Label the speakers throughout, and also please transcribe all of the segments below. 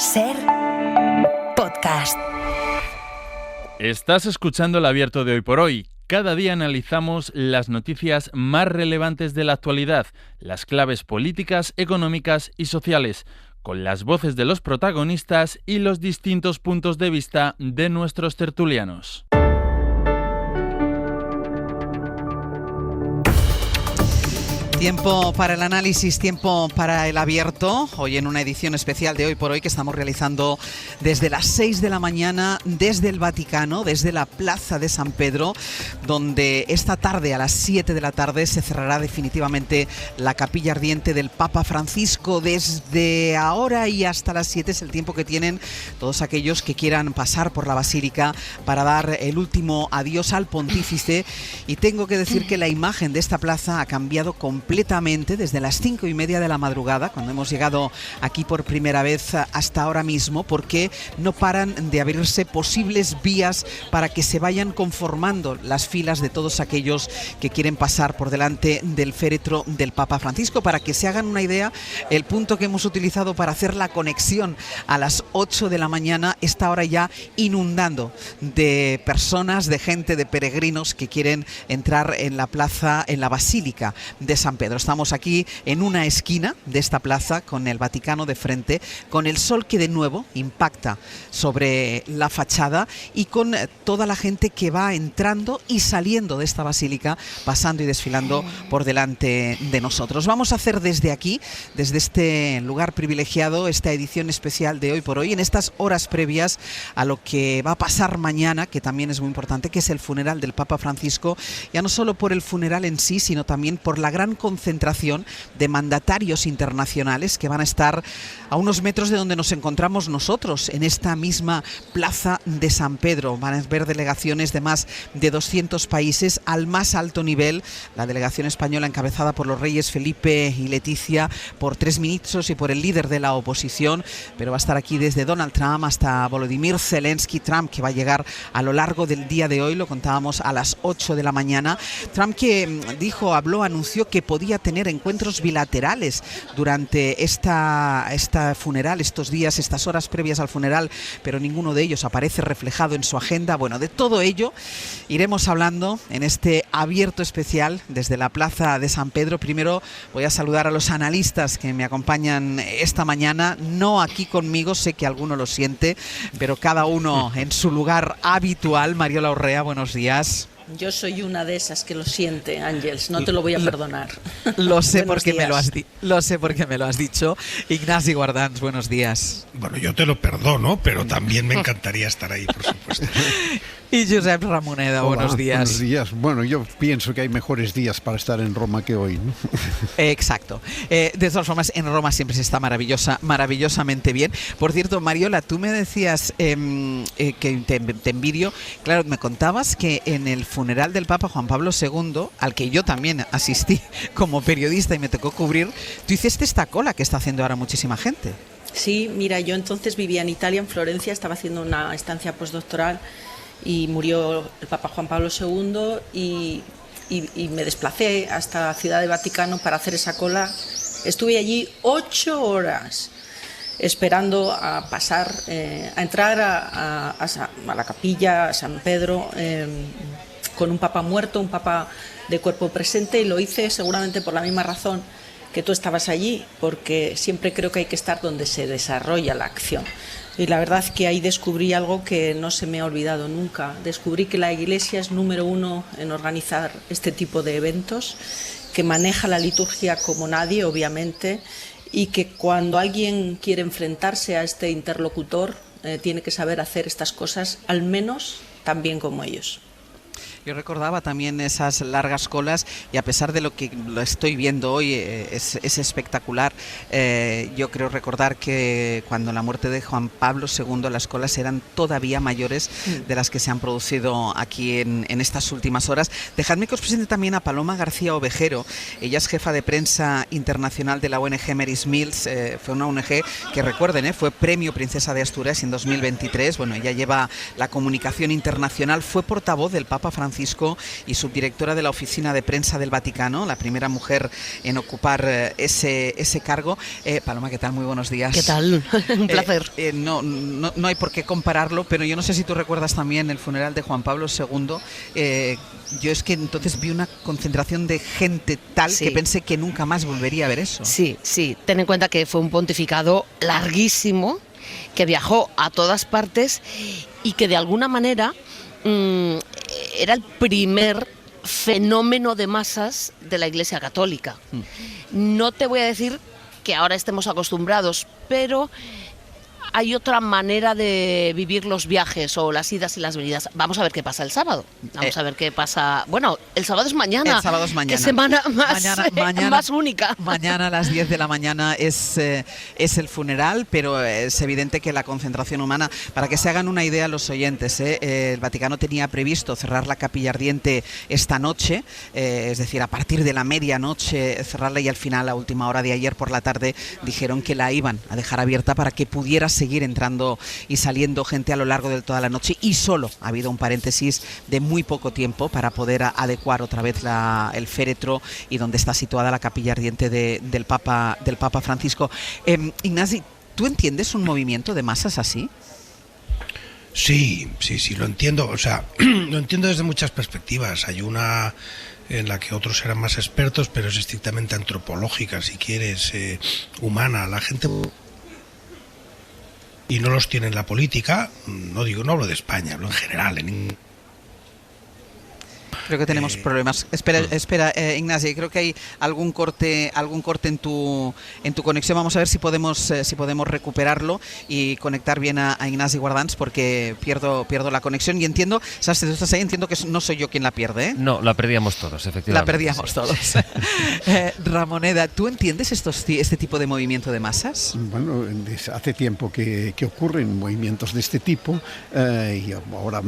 Speaker 1: SER Podcast.
Speaker 2: Estás escuchando El Abierto de Hoy por Hoy. Cada día analizamos las noticias más relevantes de la actualidad, las claves políticas, económicas y sociales, con las voces de los protagonistas y los distintos puntos de vista de nuestros tertulianos.
Speaker 3: Tiempo para el análisis, tiempo para el abierto. Hoy en una edición especial de Hoy por Hoy que estamos realizando desde las 6 de la mañana, desde el Vaticano, desde la Plaza de San Pedro, donde esta tarde a las 7 de la tarde se cerrará definitivamente la capilla ardiente del Papa Francisco. Desde ahora y hasta las 7 es el tiempo que tienen todos aquellos que quieran pasar por la Basílica para dar el último adiós al pontífice. Y tengo que decir que la imagen de esta plaza ha cambiado completamente desde las 5:30 de la madrugada, cuando hemos llegado aquí por primera vez, hasta ahora mismo, porque no paran de abrirse posibles vías para que se vayan conformando las filas de todos aquellos que quieren pasar por delante del féretro del Papa Francisco. Para que se hagan una idea, el punto que hemos utilizado para hacer la conexión a las 8 de la mañana está ahora ya inundando de personas, de gente, de peregrinos que quieren entrar en la plaza, en la Basílica de San Pedro. Estamos aquí en una esquina de esta plaza con el Vaticano de frente, con el sol que de nuevo impacta sobre la fachada y con toda la gente que va entrando y saliendo de esta basílica, pasando y desfilando por delante de nosotros. Vamos a hacer desde aquí, desde este lugar privilegiado, esta edición especial de Hoy por Hoy, en estas horas previas a lo que va a pasar mañana, que también es muy importante, que es el funeral del Papa Francisco, ya no solo por el funeral en sí, sino también por la gran concentración de mandatarios internacionales que van a estar a unos metros de donde nos encontramos nosotros, en esta misma Plaza de San Pedro. Van a ver delegaciones de más de 200 países al más alto nivel. La delegación española encabezada por los reyes Felipe y Leticia, por 3 ministros y por el líder de la oposición, pero va a estar aquí desde Donald Trump hasta Volodymyr Zelensky. Trump, que va a llegar a lo largo del día de hoy, lo contábamos a las 8 de la mañana. Trump, que anunció que podía tener encuentros bilaterales durante esta funeral, estos días, estas horas previas al funeral, pero ninguno de ellos aparece reflejado en su agenda. Bueno, de todo ello iremos hablando en este abierto especial desde la Plaza de San Pedro. Primero voy a saludar a los analistas que me acompañan esta mañana, no aquí conmigo, sé que alguno lo siente, pero cada uno en su lugar habitual. Mariola Urrea, buenos días.
Speaker 4: Yo soy una de esas que lo siente, Ángels, no te lo voy a perdonar.
Speaker 3: Lo sé porque me lo has dicho. Ignasi Guardans, buenos días.
Speaker 5: Bueno, yo te lo perdono, pero también me encantaría estar ahí, por supuesto.
Speaker 3: Y Josep Ramoneda,
Speaker 6: hola,
Speaker 3: buenos días.
Speaker 6: Buenos días. Bueno, yo pienso que hay mejores días para estar en Roma que hoy, ¿no?
Speaker 3: Exacto. De todas formas, en Roma siempre se está maravillosamente bien. Por cierto, Mariola, tú me decías que te envidio. Claro, me contabas que en el funeral del Papa Juan Pablo II, al que yo también asistí como periodista y me tocó cubrir, tú hiciste esta cola que está haciendo ahora muchísima gente.
Speaker 4: Sí, mira, yo entonces vivía en Italia, en Florencia, estaba haciendo una estancia postdoctoral y murió el Papa Juan Pablo II y me desplacé hasta la Ciudad del Vaticano para hacer esa cola. Estuve allí 8 horas esperando a pasar, a entrar a la capilla, a San Pedro, con un Papa muerto, un Papa de cuerpo presente, y lo hice seguramente por la misma razón que tú estabas allí, porque siempre creo que hay que estar donde se desarrolla la acción. Y la verdad es que ahí descubrí algo que no se me ha olvidado nunca. Descubrí que la Iglesia es número 1 en organizar este tipo de eventos, que maneja la liturgia como nadie, obviamente, y que cuando alguien quiere enfrentarse a este interlocutor, tiene que saber hacer estas cosas, al menos tan bien como ellos.
Speaker 3: Yo recordaba también esas largas colas y a pesar de lo que lo estoy viendo hoy es espectacular. Yo creo recordar que cuando la muerte de Juan Pablo II las colas eran todavía mayores de las que se han producido aquí en estas últimas horas. Dejadme que os presente también a Paloma García Ovejero. Ella es jefa de prensa internacional de la ONG Mary's Mills. Fue una ONG que, recuerden, fue Premio Princesa de Asturias en 2023. Bueno, ella lleva la comunicación internacional, fue portavoz del Papa Francisco Francisco y subdirectora de la Oficina de Prensa del Vaticano, la primera mujer en ocupar ese cargo. Paloma, ¿qué tal? Muy buenos días.
Speaker 7: ¿Qué tal? Un placer.
Speaker 3: No hay por qué compararlo, pero yo no sé si tú recuerdas también el funeral de Juan Pablo II. Yo es que entonces vi una concentración de gente tal que pensé que nunca más volvería a ver eso.
Speaker 7: Sí. Ten en cuenta que fue un pontificado larguísimo, que viajó a todas partes y que de alguna manera era el primer fenómeno de masas de la Iglesia Católica. No te voy a decir que ahora estemos acostumbrados, pero hay otra manera de vivir los viajes o las idas y las venidas. Vamos a ver qué pasa el sábado. Vamos a ver qué pasa. Bueno, el sábado es mañana.
Speaker 3: El sábado es mañana.
Speaker 7: Qué semana más,
Speaker 3: mañana,
Speaker 7: más única.
Speaker 3: Mañana a las 10 de la mañana es el funeral, pero es evidente que la concentración humana, para que se hagan una idea los oyentes, el Vaticano tenía previsto cerrar la capilla ardiente esta noche, es decir, a partir de la medianoche cerrarla, y al final, a última hora de ayer por la tarde, dijeron que la iban a dejar abierta para que pudiera seguir entrando y saliendo gente a lo largo de toda la noche, y solo ha habido un paréntesis de muy poco tiempo para poder adecuar otra vez el féretro y donde está situada la capilla ardiente del Papa Francisco. Ignasi, ¿tú entiendes un movimiento de masas así?
Speaker 5: Sí, lo entiendo. O sea, lo entiendo desde muchas perspectivas. Hay una en la que otros serán más expertos, pero es estrictamente antropológica, si quieres, humana. La gente... y no los tiene en la política, no hablo de España, hablo en general,
Speaker 3: Creo que tenemos problemas. Espera, Ignasi, creo que hay algún corte en tu conexión. Vamos a ver si podemos recuperarlo y conectar bien a Ignasi Guardans, porque pierdo la conexión. Y entiendo, sabes, si tú estás ahí, entiendo que no soy yo quien la pierde, ¿eh?
Speaker 8: No, la perdíamos todos, efectivamente.
Speaker 3: La perdíamos todos. Ramoneda, ¿tú entiendes este tipo de movimiento de masas?
Speaker 6: Bueno, hace tiempo que ocurren movimientos de este tipo, y ahora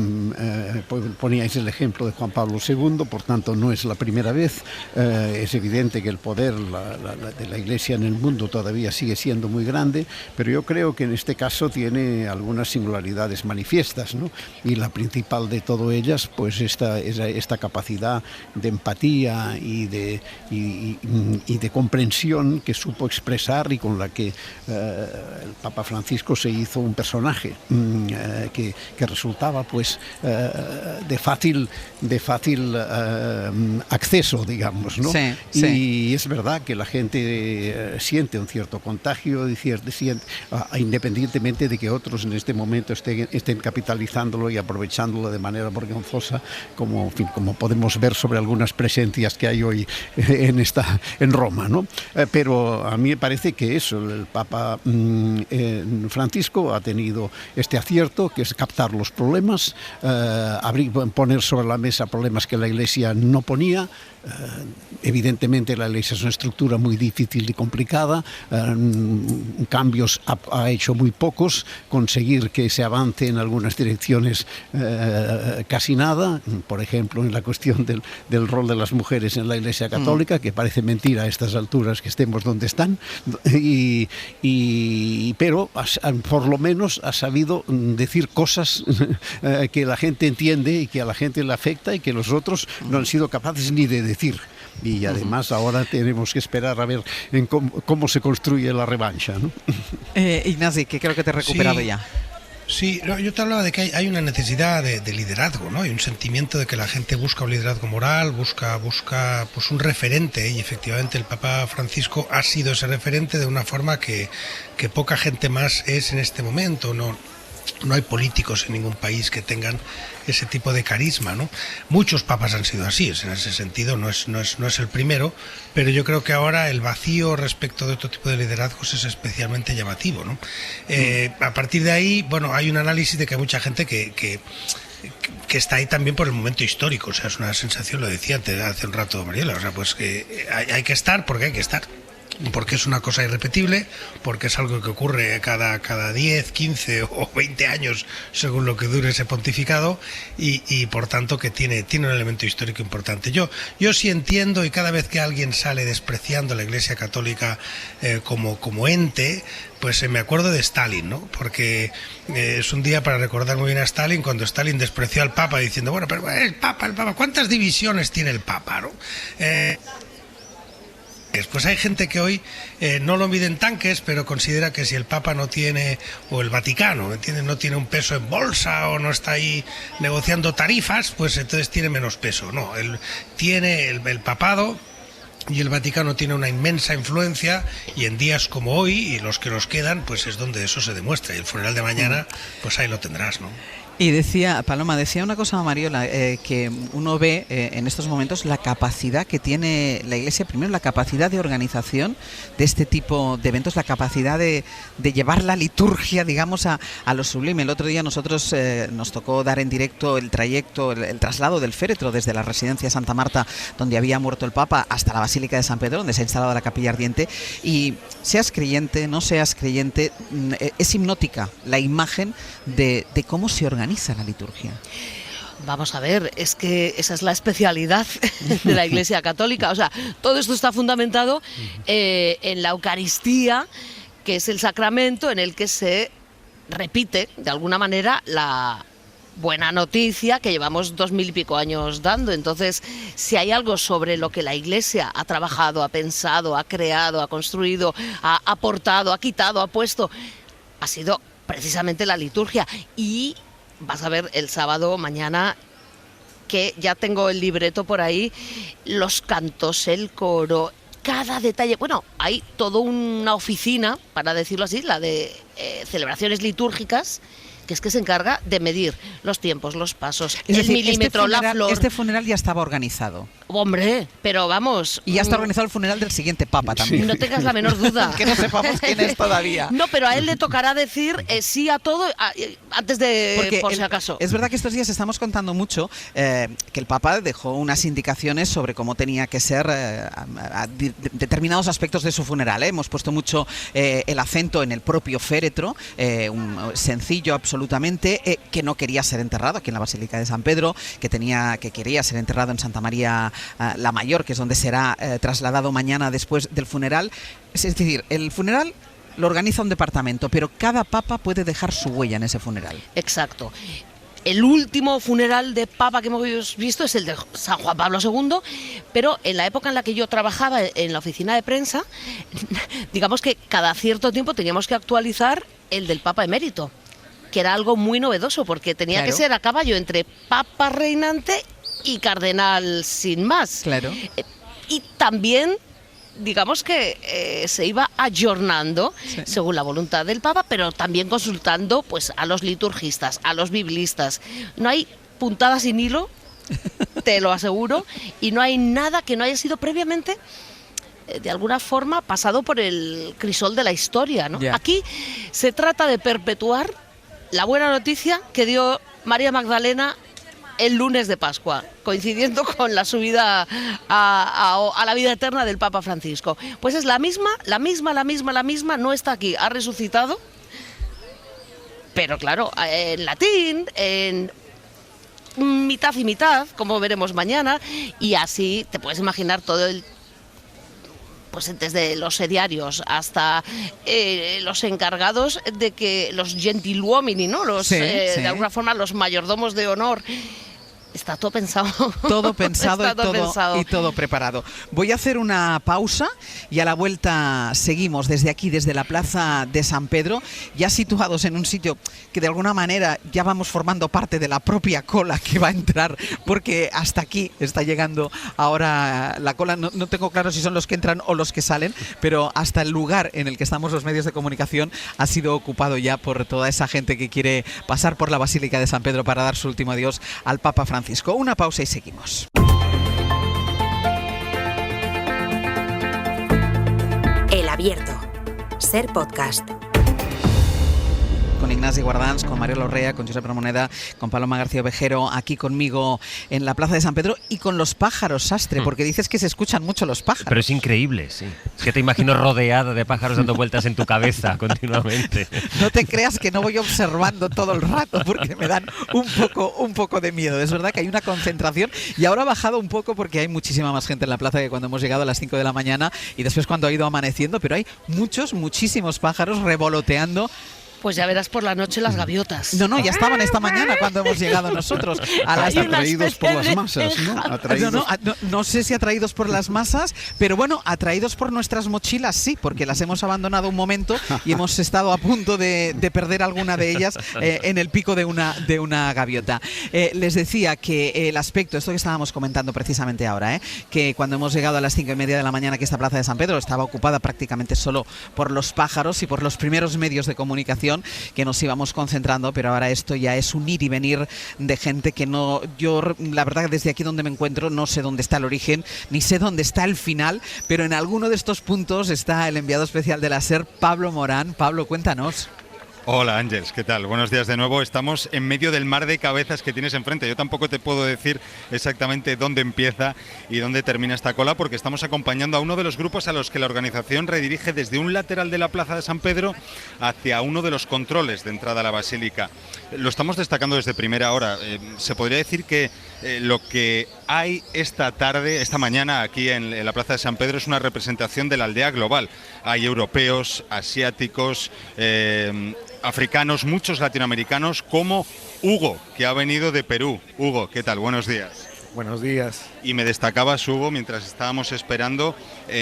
Speaker 6: poníais el ejemplo de Juan Pablo II, por tanto no es la primera vez. Es evidente que el poder de la Iglesia en el mundo todavía sigue siendo muy grande, pero yo creo que en este caso tiene algunas singularidades manifiestas, ¿no? Y la principal de todas ellas, pues esta capacidad de empatía y de comprensión que supo expresar, y con la que el Papa Francisco se hizo un personaje que resultaba pues de fácil acceso, digamos, ¿no?
Speaker 3: Sí.
Speaker 6: Y es verdad que la gente siente un cierto contagio, independientemente de que otros en este momento estén capitalizándolo y aprovechándolo de manera vergonzosa, como podemos ver sobre algunas presencias que hay hoy en Roma, ¿no? Pero a mí me parece que el Papa Francisco ha tenido este acierto, que es captar los problemas, poner sobre la mesa problemas que la Iglesia no ponía. Evidentemente la Iglesia es una estructura muy difícil y complicada, cambios ha hecho muy pocos, conseguir que se avance en algunas direcciones casi nada, por ejemplo en la cuestión del rol de las mujeres en la Iglesia Católica, que parece mentira a estas alturas que estemos donde están, pero por lo menos ha sabido decir cosas que la gente entiende y que a la gente le afecta y que los otros no han sido capaces ni de decir. Y además ahora tenemos que esperar a ver cómo se construye la revancha, ¿no?
Speaker 3: Ignasi, que creo que te he recuperado ya.
Speaker 5: Sí, yo te hablaba de que hay una necesidad de liderazgo, ¿no? Hay un sentimiento de que la gente busca un liderazgo moral, busca pues un referente, y efectivamente el Papa Francisco ha sido ese referente de una forma que poca gente más es en este momento. No hay políticos en ningún país que tengan ese tipo de carisma, ¿no? Muchos papas han sido así, en ese sentido no es el primero, pero yo creo que ahora el vacío respecto de otro tipo de liderazgos es especialmente llamativo, ¿no? A partir de ahí, bueno, hay un análisis de que hay mucha gente que está ahí también por el momento histórico, o sea, es una sensación, lo decía hace un rato Mariela, o sea, pues que hay que estar porque hay que estar. porque es una cosa irrepetible, porque es algo que ocurre cada 10, 15 o 20 años, según lo que dure ese pontificado, y por tanto que tiene un elemento histórico importante. Yo sí entiendo, y cada vez que alguien sale despreciando la Iglesia Católica como ente, pues me acuerdo de Stalin, ¿no? Porque es un día para recordar muy bien a Stalin, cuando Stalin despreció al Papa diciendo, bueno, pero el Papa, ¿cuántas divisiones tiene el Papa, no? Pues hay gente que hoy no lo mide en tanques, pero considera que si el Papa no tiene, o el Vaticano, ¿entiendes?, no tiene un peso en bolsa o no está ahí negociando tarifas, pues entonces tiene menos peso. No, el papado y el Vaticano tiene una inmensa influencia, y en días como hoy y los que nos quedan, pues es donde eso se demuestra. Y el funeral de mañana, pues ahí lo tendrás, ¿no?
Speaker 3: Y Paloma decía una cosa, Mariola, que uno ve en estos momentos la capacidad que tiene la Iglesia, primero la capacidad de organización de este tipo de eventos, la capacidad de llevar la liturgia, digamos, a lo sublime. El otro día nosotros nos tocó dar en directo el trayecto, el traslado del féretro desde la residencia Santa Marta, donde había muerto el Papa, hasta la Basílica de San Pedro, donde se ha instalado la capilla ardiente, y seas creyente, no seas creyente, es hipnótica la imagen de cómo se organiza la liturgia.
Speaker 7: Vamos a ver, es que esa es la especialidad de la Iglesia Católica. O sea, todo esto está fundamentado en la Eucaristía, que es el sacramento en el que se repite, de alguna manera, la buena noticia que llevamos 2000 y pico años dando. Entonces, si hay algo sobre lo que la Iglesia ha trabajado, ha pensado, ha creado, ha construido, ha aportado, ha quitado, ha puesto, ha sido precisamente la liturgia. Y vas a ver el sábado mañana, que ya tengo el libreto por ahí, los cantos, el coro, cada detalle. Bueno, hay toda una oficina, para decirlo así, la de celebraciones litúrgicas, que es que se encarga de medir los tiempos, los pasos, el milímetro, la flor.
Speaker 3: Este funeral ya estaba organizado.
Speaker 7: Hombre, pero vamos...
Speaker 3: Y ya está organizado el funeral del siguiente Papa también.
Speaker 7: No tengas la menor duda.
Speaker 3: Que no sepamos quién es todavía.
Speaker 7: No, pero a él le tocará decir sí a todo antes de...
Speaker 3: Porque
Speaker 7: por si acaso.
Speaker 3: Es verdad que estos días estamos contando mucho que el Papa dejó unas indicaciones sobre cómo tenía que ser determinados aspectos de su funeral. Hemos puesto mucho el acento en el propio féretro, sencillo absolutamente, que no quería ser enterrado aquí en la Basílica de San Pedro, que quería ser enterrado en Santa María la Mayor, que es donde será trasladado mañana después del funeral. Es decir, el funeral lo organiza un departamento, pero cada papa puede dejar su huella en ese funeral.
Speaker 7: Exacto. El último funeral de papa que hemos visto es el de San Juan Pablo II, pero en la época en la que yo trabajaba en la oficina de prensa, digamos que cada cierto tiempo teníamos que actualizar el del Papa emérito, que era algo muy novedoso, porque tenía que ser a caballo entre papa reinante y cardenal sin más.
Speaker 3: Claro.
Speaker 7: Y también, digamos que se iba ayornando según la voluntad del Papa, pero también consultando pues a los liturgistas, a los biblistas. No hay puntada sin hilo, te lo aseguro, y no hay nada que no haya sido previamente de alguna forma pasado por el crisol de la historia, ¿no?
Speaker 3: Yeah.
Speaker 7: Aquí se trata de perpetuar la buena noticia que dio María Magdalena el lunes de Pascua, coincidiendo con la subida a la vida eterna del Papa Francisco. Pues es la misma, no está aquí, ha resucitado, pero claro, en latín, en mitad y mitad, como veremos mañana, y así te puedes imaginar todo el... pues desde los seriarios hasta los encargados de que los gentiluomini, ¿no? De alguna forma los mayordomos de honor. Está todo pensado.
Speaker 3: Todo pensado, y todo preparado. Voy a hacer una pausa y a la vuelta seguimos desde aquí, desde la Plaza de San Pedro, ya situados en un sitio que de alguna manera ya vamos formando parte de la propia cola que va a entrar, porque hasta aquí está llegando ahora la cola. No tengo claro si son los que entran o los que salen, pero hasta el lugar en el que estamos los medios de comunicación ha sido ocupado ya por toda esa gente que quiere pasar por la Basílica de San Pedro para dar su último adiós al Papa Francisco. Una pausa y seguimos.
Speaker 1: El Abierto. Ser podcast.
Speaker 3: con Ignasi Guardans, con Mario Lorrea, con Josep Ramoneda, con Paloma García Ovejero, aquí conmigo en la Plaza de San Pedro y con los pájaros, Sastre, porque dices que se escuchan mucho los pájaros.
Speaker 8: Pero es increíble, sí. Es que te imagino rodeada de pájaros dando vueltas en tu cabeza continuamente.
Speaker 3: No te creas que no voy observando todo el rato porque me dan un poco de miedo. Es verdad que hay una concentración y ahora ha bajado un poco porque hay muchísima más gente en la plaza que cuando hemos llegado a las 5 de la mañana y después cuando ha ido amaneciendo, pero hay muchísimos pájaros revoloteando.
Speaker 7: Pues ya verás por la noche las gaviotas.
Speaker 3: No, ya estaban esta mañana cuando hemos llegado nosotros.
Speaker 6: Atraídos por las masas, ¿no?
Speaker 3: No sé si atraídos por las masas, pero bueno, atraídos por nuestras mochilas sí, porque las hemos abandonado un momento y hemos estado a punto de perder alguna de ellas en el pico de una gaviota. Les decía que el aspecto, esto que estábamos comentando precisamente ahora, que cuando hemos llegado a las 5:30 de la mañana que esta Plaza de San Pedro estaba ocupada prácticamente solo por los pájaros y por los primeros medios de comunicación que nos íbamos concentrando, pero ahora esto ya es un ir y venir de gente que no, yo la verdad desde aquí donde me encuentro no sé dónde está el origen, ni sé dónde está el final, pero en alguno de estos puntos está el enviado especial de la SER, Pablo Morán. Pablo, cuéntanos.
Speaker 9: Hola Ángels, ¿qué tal? Buenos días de nuevo. Estamos en medio del mar de cabezas que tienes enfrente. Yo tampoco te puedo decir exactamente dónde empieza y dónde termina esta cola porque estamos acompañando a uno de los grupos a los que la organización redirige desde un lateral de la Plaza de San Pedro hacia uno de los controles de entrada a la Basílica. Lo estamos destacando desde primera hora. Se podría decir que lo que hay esta mañana aquí en la Plaza de San Pedro es una representación de la aldea global. Hay europeos, asiáticos, africanos, muchos latinoamericanos, como Hugo, que ha venido de Perú. Hugo, ¿qué tal? Buenos días.
Speaker 10: Buenos días.
Speaker 9: Y me destacabas, Hugo, mientras estábamos esperando,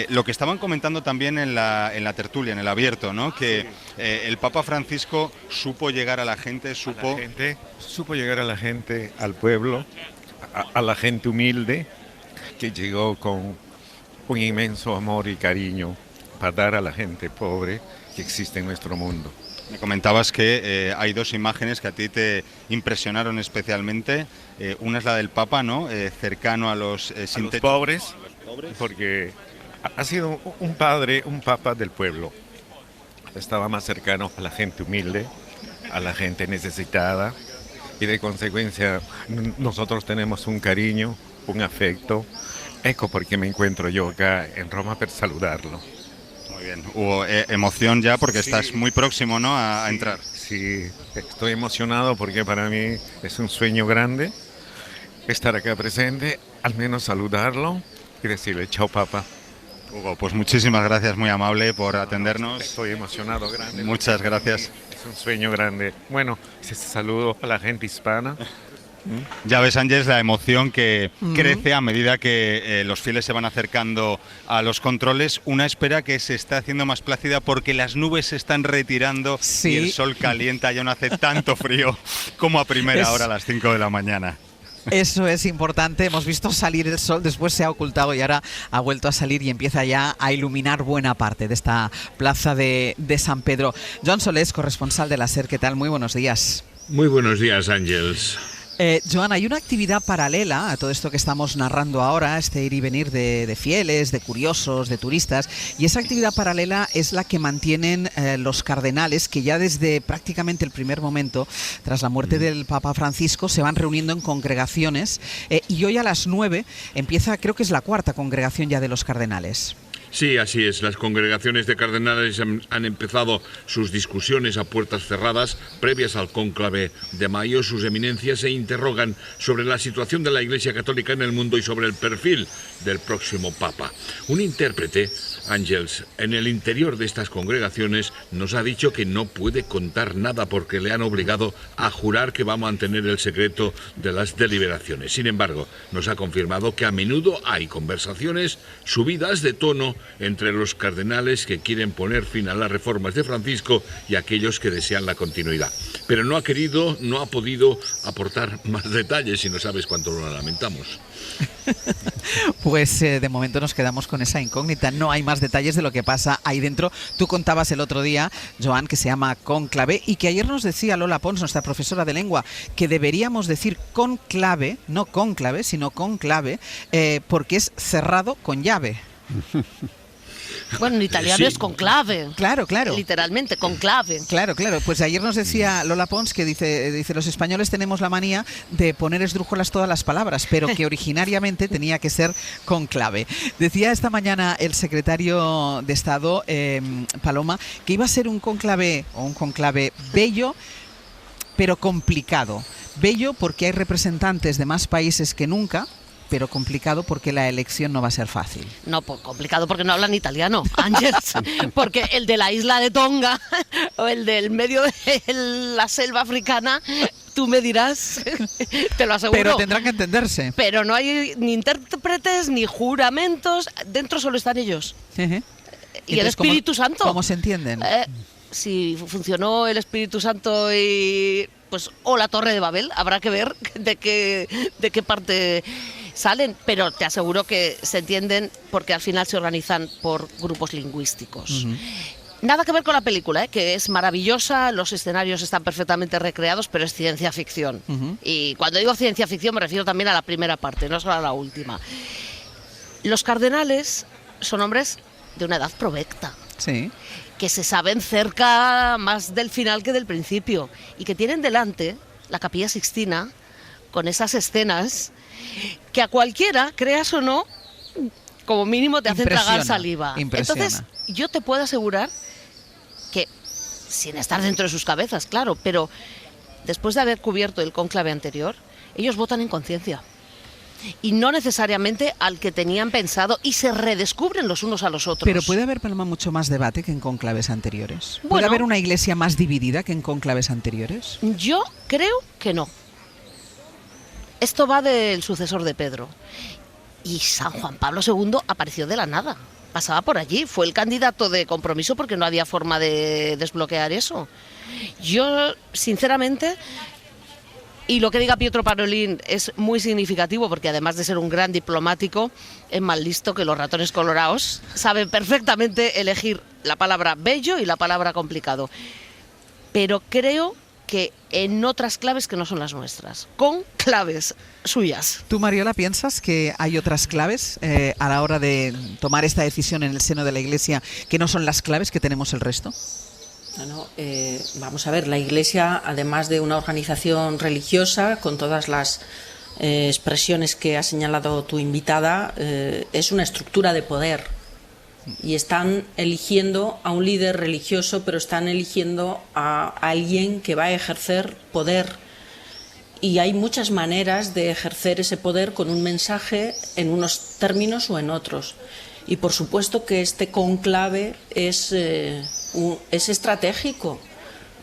Speaker 9: lo que estaban comentando también en la tertulia, en el abierto, ¿no? Que el Papa Francisco supo llegar a la gente,
Speaker 10: supo llegar a la gente, al pueblo, a la gente humilde, que llegó con un inmenso amor y cariño para dar a la gente pobre que existe en nuestro mundo.
Speaker 9: Me comentabas que hay dos imágenes que a ti te impresionaron especialmente. Una es la del Papa, ¿no? Cercano a los
Speaker 10: pobres, porque ha sido un papa del pueblo. Estaba más cercano a la gente humilde, a la gente necesitada, y de consecuencia nosotros tenemos un cariño, un afecto. Eco porque me encuentro yo acá en Roma para saludarlo.
Speaker 9: Muy bien. Hubo emoción ya porque estás muy próximo, ¿no? a entrar.
Speaker 10: Sí, estoy emocionado porque para mí es un sueño grande estar acá presente, al menos saludarlo y decirle chao, Papa.
Speaker 9: Hugo, pues muchísimas gracias, muy amable por atendernos.
Speaker 10: Estoy emocionado, grande.
Speaker 9: Muchas gracias.
Speaker 10: Es un sueño grande. Bueno, ese saludo a la gente hispana.
Speaker 9: Ya ves, Ángels, la emoción que crece a medida que los fieles se van acercando a los controles. Una espera que se está haciendo más plácida porque las nubes se están retirando y el sol calienta, ya no hace tanto frío como a primera hora a las 5 de la mañana.
Speaker 3: Eso es importante, hemos visto salir el sol, después se ha ocultado y ahora ha vuelto a salir y empieza ya a iluminar buena parte de esta plaza de San Pedro. Joan Solés, corresponsal de la SER, ¿qué tal? Muy buenos días.
Speaker 11: Muy buenos días, Ángels.
Speaker 3: Joan, hay una actividad paralela a todo esto que estamos narrando ahora, este ir y venir de fieles, de curiosos, de turistas, y esa actividad paralela es la que mantienen los cardenales, que ya desde prácticamente el primer momento, tras la muerte del Papa Francisco, se van reuniendo en congregaciones, y hoy a las 9 empieza, creo que es la cuarta congregación ya de los cardenales.
Speaker 11: Sí, así es. Las congregaciones de cardenales han empezado sus discusiones a puertas cerradas previas al cónclave de mayo. Sus eminencias se interrogan sobre la situación de la Iglesia Católica en el mundo y sobre el perfil del próximo Papa. Un intérprete, Ángels, en el interior de estas congregaciones nos ha dicho que no puede contar nada porque le han obligado a jurar que va a mantener el secreto de las deliberaciones. Sin embargo, nos ha confirmado que a menudo hay conversaciones subidas de tono entre los cardenales que quieren poner fin a las reformas de Francisco y aquellos que desean la continuidad. Pero no ha podido aportar más detalles y no sabes cuánto lo lamentamos.
Speaker 3: Pues de momento nos quedamos con esa incógnita. No hay más detalles de lo que pasa ahí dentro. Tú contabas el otro día, Joan, que se llama cónclave y que ayer nos decía Lola Pons, nuestra profesora de lengua, que deberíamos decir conclave, no cónclave, sino conclave, porque es cerrado con llave.
Speaker 7: Bueno, en italiano
Speaker 11: Sí.
Speaker 7: es conclave.
Speaker 3: Claro, claro.
Speaker 7: Literalmente, conclave.
Speaker 3: Claro, claro. Pues ayer nos decía Lola Pons que dice los españoles tenemos la manía de poner esdrújulas todas las palabras, pero que originariamente tenía que ser conclave. Decía esta mañana el secretario de Estado, Paloma, que iba a ser un conclave bello, pero complicado. Bello porque hay representantes de más países que nunca, pero complicado porque la elección no va a ser fácil.
Speaker 7: No, pues complicado porque no hablan italiano, Ángeles. Porque el de la isla de Tonga o el del medio de la selva africana, tú me dirás, te lo aseguro.
Speaker 3: Pero tendrán que entenderse.
Speaker 7: Pero no hay ni intérpretes ni juramentos, dentro solo están ellos. Y el
Speaker 3: Entonces,
Speaker 7: Espíritu Santo.
Speaker 3: ¿Cómo se entienden?
Speaker 7: Si funcionó el Espíritu Santo y o la Torre de Babel, habrá que ver de qué parte salen, pero te aseguro que se entienden porque al final se organizan por grupos lingüísticos. Nada que ver con la película, que es maravillosa, los escenarios están perfectamente recreados, pero es ciencia ficción. Y cuando digo ciencia ficción me refiero también a la primera parte, no solo a la última. Los cardenales son hombres de una edad provecta.
Speaker 3: Sí.
Speaker 7: Que se saben cerca más del final que del principio y que tienen delante la Capilla Sixtina con esas escenas que a cualquiera, creas o no, como mínimo te hacen tragar saliva. Entonces, yo te puedo asegurar que, sin estar dentro de sus cabezas, claro, pero después de haber cubierto el cónclave anterior, ellos votan en conciencia. Y no necesariamente al que tenían pensado, y se redescubren los unos a los otros.
Speaker 3: Pero puede haber, Paloma, mucho más debate que en conclaves anteriores. ¿Puede
Speaker 7: Bueno,
Speaker 3: haber una iglesia más dividida que en conclaves anteriores?
Speaker 7: Yo creo que no. Esto va del sucesor de Pedro. Y San Juan Pablo II apareció de la nada. Pasaba por allí, fue el candidato de Compromiso porque no había forma de desbloquear eso. Yo, sinceramente... Y lo que diga Pietro Parolin es muy significativo porque además de ser un gran diplomático, es más listo que los ratones colorados. Sabe perfectamente elegir la palabra bello y la palabra complicado. Pero creo que en otras claves que no son las nuestras, con claves suyas.
Speaker 3: ¿Tú, Mariola, piensas que hay otras claves a la hora de tomar esta decisión en el seno de la Iglesia que no son las claves que tenemos el resto?
Speaker 4: Vamos a ver, la Iglesia, además de una organización religiosa, con todas las expresiones que ha señalado tu invitada, es una estructura de poder. Y están eligiendo a un líder religioso, pero están eligiendo a alguien que va a ejercer poder. Y hay muchas maneras de ejercer ese poder con un mensaje en unos términos o en otros. Y por supuesto que este conclave es estratégico,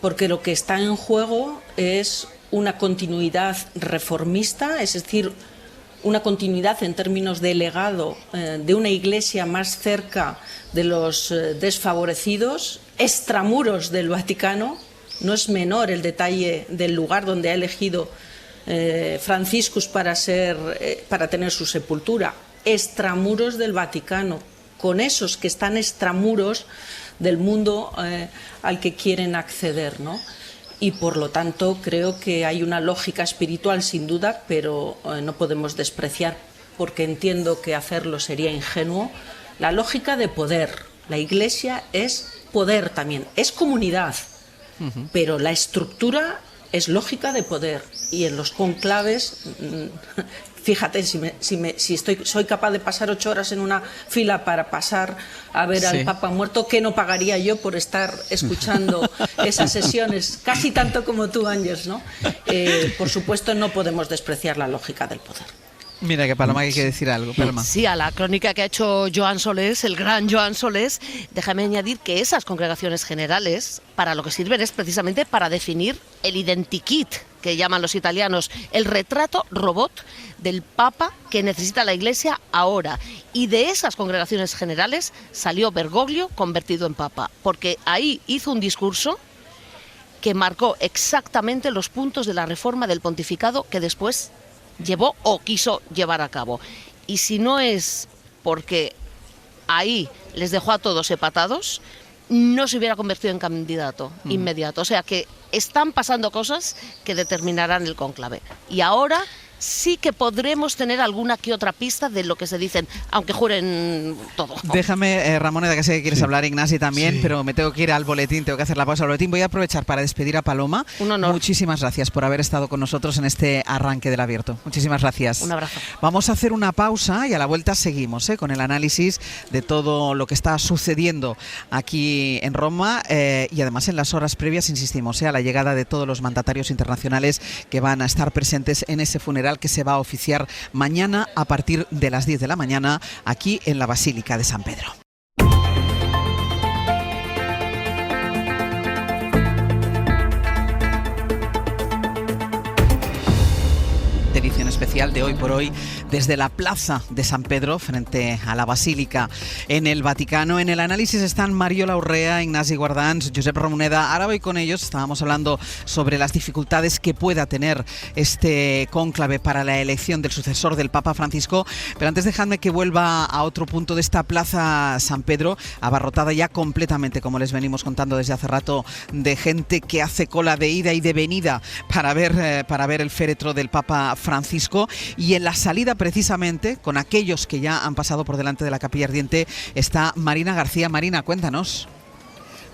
Speaker 4: porque lo que está en juego es una continuidad reformista, es decir, una continuidad en términos de legado de una iglesia más cerca de los desfavorecidos, extramuros del Vaticano. No es menor el detalle del lugar donde ha elegido Franciscus para tener su sepultura, extramuros del Vaticano, con esos que están extramuros del mundo al que quieren acceder, ¿no? Y por lo tanto creo que hay una lógica espiritual sin duda, pero no podemos despreciar, porque entiendo que hacerlo sería ingenuo, la lógica de poder. La Iglesia es poder también, es comunidad, pero la estructura es lógica de poder. Y en los conclaves, fíjate, soy capaz de pasar 8 horas en una fila para pasar a ver al Papa muerto, ¿qué no pagaría yo por estar escuchando esas sesiones? Casi tanto como tú, Ángeles, ¿no? Por supuesto, no podemos despreciar la lógica del poder.
Speaker 3: Mira que Paloma hay que decir algo, Paloma.
Speaker 7: Sí, a la crónica que ha hecho Joan Solés, el gran Joan Solés, déjame añadir que esas congregaciones generales para lo que sirven es precisamente para definir el identikit, que llaman los italianos, el retrato robot del Papa que necesita la Iglesia ahora. Y de esas congregaciones generales salió Bergoglio convertido en Papa, porque ahí hizo un discurso que marcó exactamente los puntos de la reforma del pontificado que después llevó o quiso llevar a cabo. Y si no es porque ahí les dejó a todos empatados, no se hubiera convertido en candidato inmediato. O sea que están pasando cosas que determinarán el cónclave. Y ahora sí que podremos tener alguna que otra pista de lo que se dicen, aunque juren todo.
Speaker 3: Déjame, Ramón, que sé que quieres hablar, Ignasi también, pero me tengo que ir al boletín, tengo que hacer la pausa al boletín. Voy a aprovechar para despedir a Paloma.
Speaker 7: Un honor.
Speaker 3: Muchísimas gracias por haber estado con nosotros en este arranque del Abierto. Muchísimas gracias.
Speaker 7: Un abrazo.
Speaker 3: Vamos a hacer una pausa y a la vuelta seguimos con el análisis de todo lo que está sucediendo aquí en Roma y además en las horas previas, insistimos, a la llegada de todos los mandatarios internacionales que van a estar presentes en ese funeral que se va a oficiar mañana a partir de las 10 de la mañana aquí en la Basílica de San Pedro. Edición especial de Hoy por Hoy desde la Plaza de San Pedro frente a la Basílica en el Vaticano. En el análisis están Mariola Urrea, Ignasi Guardans, Josep Romuneda. Ahora voy con ellos. Estábamos hablando sobre las dificultades que pueda tener este cónclave para la elección del sucesor del Papa Francisco, pero antes dejadme que vuelva a otro punto de esta Plaza San Pedro, abarrotada ya completamente, como les venimos contando desde hace rato, de gente que hace cola de ida y de venida para ver el féretro del Papa Francisco, y en la salida precisamente con aquellos que ya han pasado por delante de la Capilla Ardiente está Marina García. Marina, cuéntanos.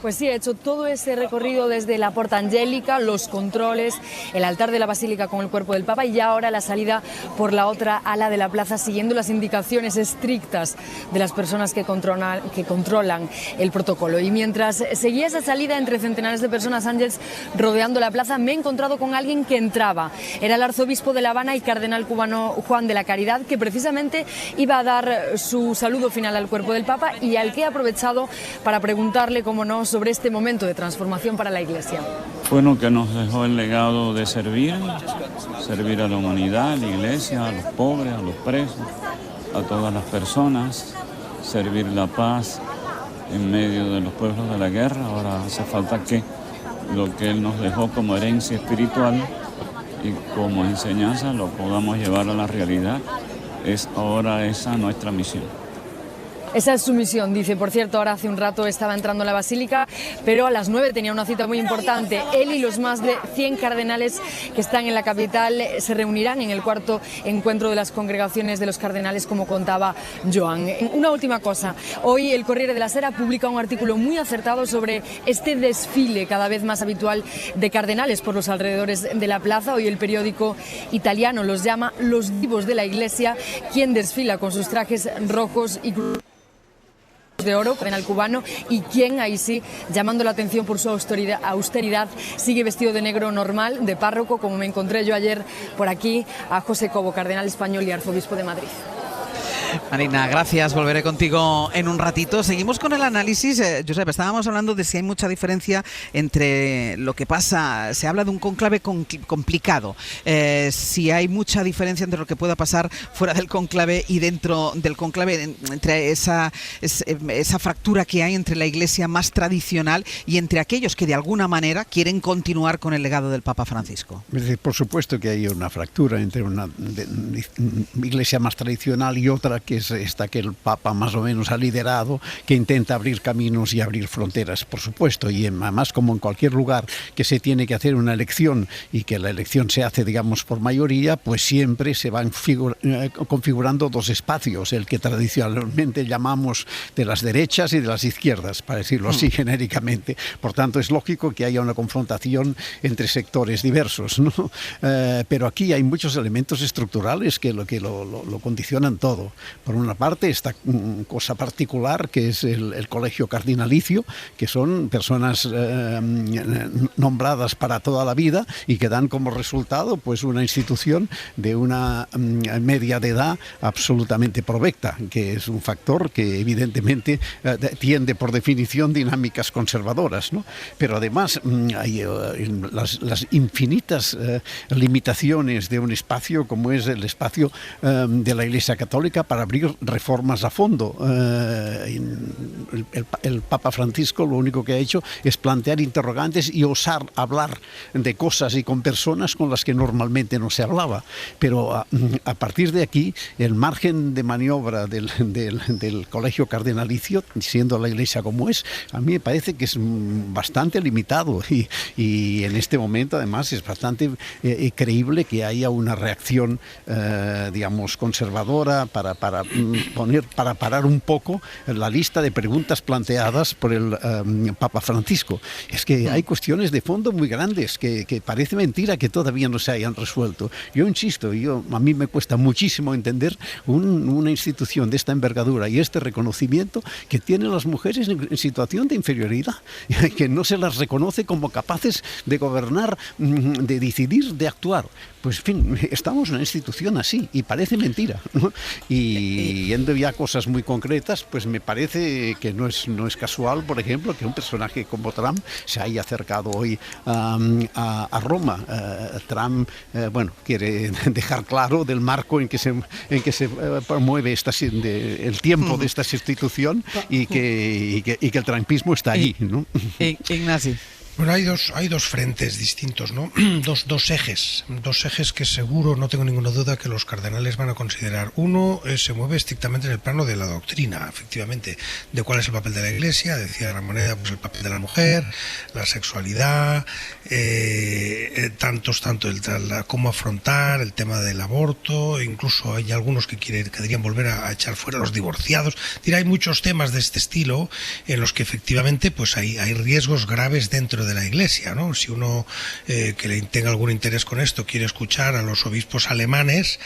Speaker 12: Pues sí, he hecho todo ese recorrido desde la Porta Angélica, los controles, el altar de la Basílica con el cuerpo del Papa y ahora la salida por la otra ala de la plaza, siguiendo las indicaciones estrictas de las personas que controlan el protocolo. Y mientras seguía esa salida entre centenares de personas, Ángeles, rodeando la plaza, me he encontrado con alguien que entraba. Era el arzobispo de La Habana y cardenal cubano Juan de la Caridad, que precisamente iba a dar su saludo final al cuerpo del Papa y al que he aprovechado para preguntarle, cómo no, sobre este momento de transformación para la Iglesia.
Speaker 13: Fue lo que nos dejó el legado de servir a la humanidad, a la Iglesia, a los pobres, a los presos, a todas las personas, servir la paz en medio de los pueblos de la guerra. Ahora hace falta que lo que Él nos dejó como herencia espiritual y como enseñanza lo podamos llevar a la realidad. Es ahora esa nuestra misión.
Speaker 12: Esa es su misión, dice. Por cierto, ahora hace un rato estaba entrando a la Basílica, pero a las 9 tenía una cita muy importante. Él y los más de 100 cardenales que están en la capital se reunirán en el cuarto encuentro de las congregaciones de los cardenales, como contaba Joan. Una última cosa. Hoy el Corriere della Sera publica un artículo muy acertado sobre este desfile cada vez más habitual de cardenales por los alrededores de la plaza. Hoy el periódico italiano los llama los divos de la Iglesia, quien desfila con sus trajes rojos y de oro, cardenal cubano, y quien, ahí sí, llamando la atención por su austeridad, sigue vestido de negro normal, de párroco, como me encontré yo ayer por aquí a José Cobo, cardenal español y arzobispo de Madrid.
Speaker 3: Marina, gracias. Volveré contigo en un ratito. Seguimos con el análisis. Josep, estábamos hablando de si hay mucha diferencia entre lo que pasa. Se habla de un cónclave complicado. Si hay mucha diferencia entre lo que pueda pasar fuera del cónclave y dentro del cónclave, entre esa fractura que hay entre la Iglesia más tradicional y entre aquellos que de alguna manera quieren continuar con el legado del Papa Francisco.
Speaker 6: Por supuesto que hay una fractura entre una Iglesia más tradicional y otra que es esta que el Papa más o menos ha liderado, que intenta abrir caminos y abrir fronteras, por supuesto, y además, como en cualquier lugar que se tiene que hacer una elección y que la elección se hace, digamos, por mayoría, pues siempre se van configurando dos espacios, el que tradicionalmente llamamos de las derechas y de las izquierdas, para decirlo así genéricamente. Por tanto, es lógico que haya una confrontación entre sectores diversos, ¿no? Pero aquí hay muchos elementos estructurales que lo condicionan todo. Por una parte, esta cosa particular que es el colegio cardinalicio, que son personas nombradas para toda la vida y que dan como resultado pues una institución de una media de edad absolutamente provecta, que es un factor que evidentemente tiende por definición dinámicas conservadoras, ¿no? Pero además hay las infinitas limitaciones de un espacio como es el espacio de la Iglesia Católica para abrir reformas a fondo. El Papa Francisco lo único que ha hecho es plantear interrogantes y osar hablar de cosas y con personas con las que normalmente no se hablaba. Pero a partir de aquí, el margen de maniobra del colegio cardenalicio, siendo la Iglesia como es, a mí me parece que es bastante limitado y en este momento además es bastante creíble que haya una reacción digamos conservadora para parar un poco la lista de preguntas planteadas por el Papa Francisco. Es que hay cuestiones de fondo muy grandes que parece mentira que todavía no se hayan resuelto. Yo insisto, a mí me cuesta muchísimo entender una institución de esta envergadura y este reconocimiento que tienen las mujeres en situación de inferioridad, que no se las reconoce como capaces de gobernar, de decidir, de actuar. Pues, en fin, estamos en una institución así y parece mentira, ¿no? Y yendo ya a cosas muy concretas, pues me parece que no es casual, por ejemplo, que un personaje como Trump se haya acercado hoy a Roma. Trump, quiere dejar claro del marco en que se promueve el tiempo de esta institución y que el trumpismo está allí, ¿no?
Speaker 3: Ignasi.
Speaker 5: Bueno, hay dos frentes distintos, ¿no? Dos ejes que seguro, no tengo ninguna duda, que los cardenales van a considerar. Uno se mueve estrictamente en el plano de la doctrina, efectivamente, de cuál es el papel de la Iglesia, decía Gran Moneda, pues el papel de la mujer, la sexualidad, tanto cómo afrontar el tema del aborto, incluso hay algunos que querían volver a echar fuera a los divorciados. Hay muchos temas de este estilo en los que efectivamente pues hay riesgos graves dentro de la Iglesia, ¿no? Si uno que tenga algún interés con esto quiere escuchar a los obispos alemanes,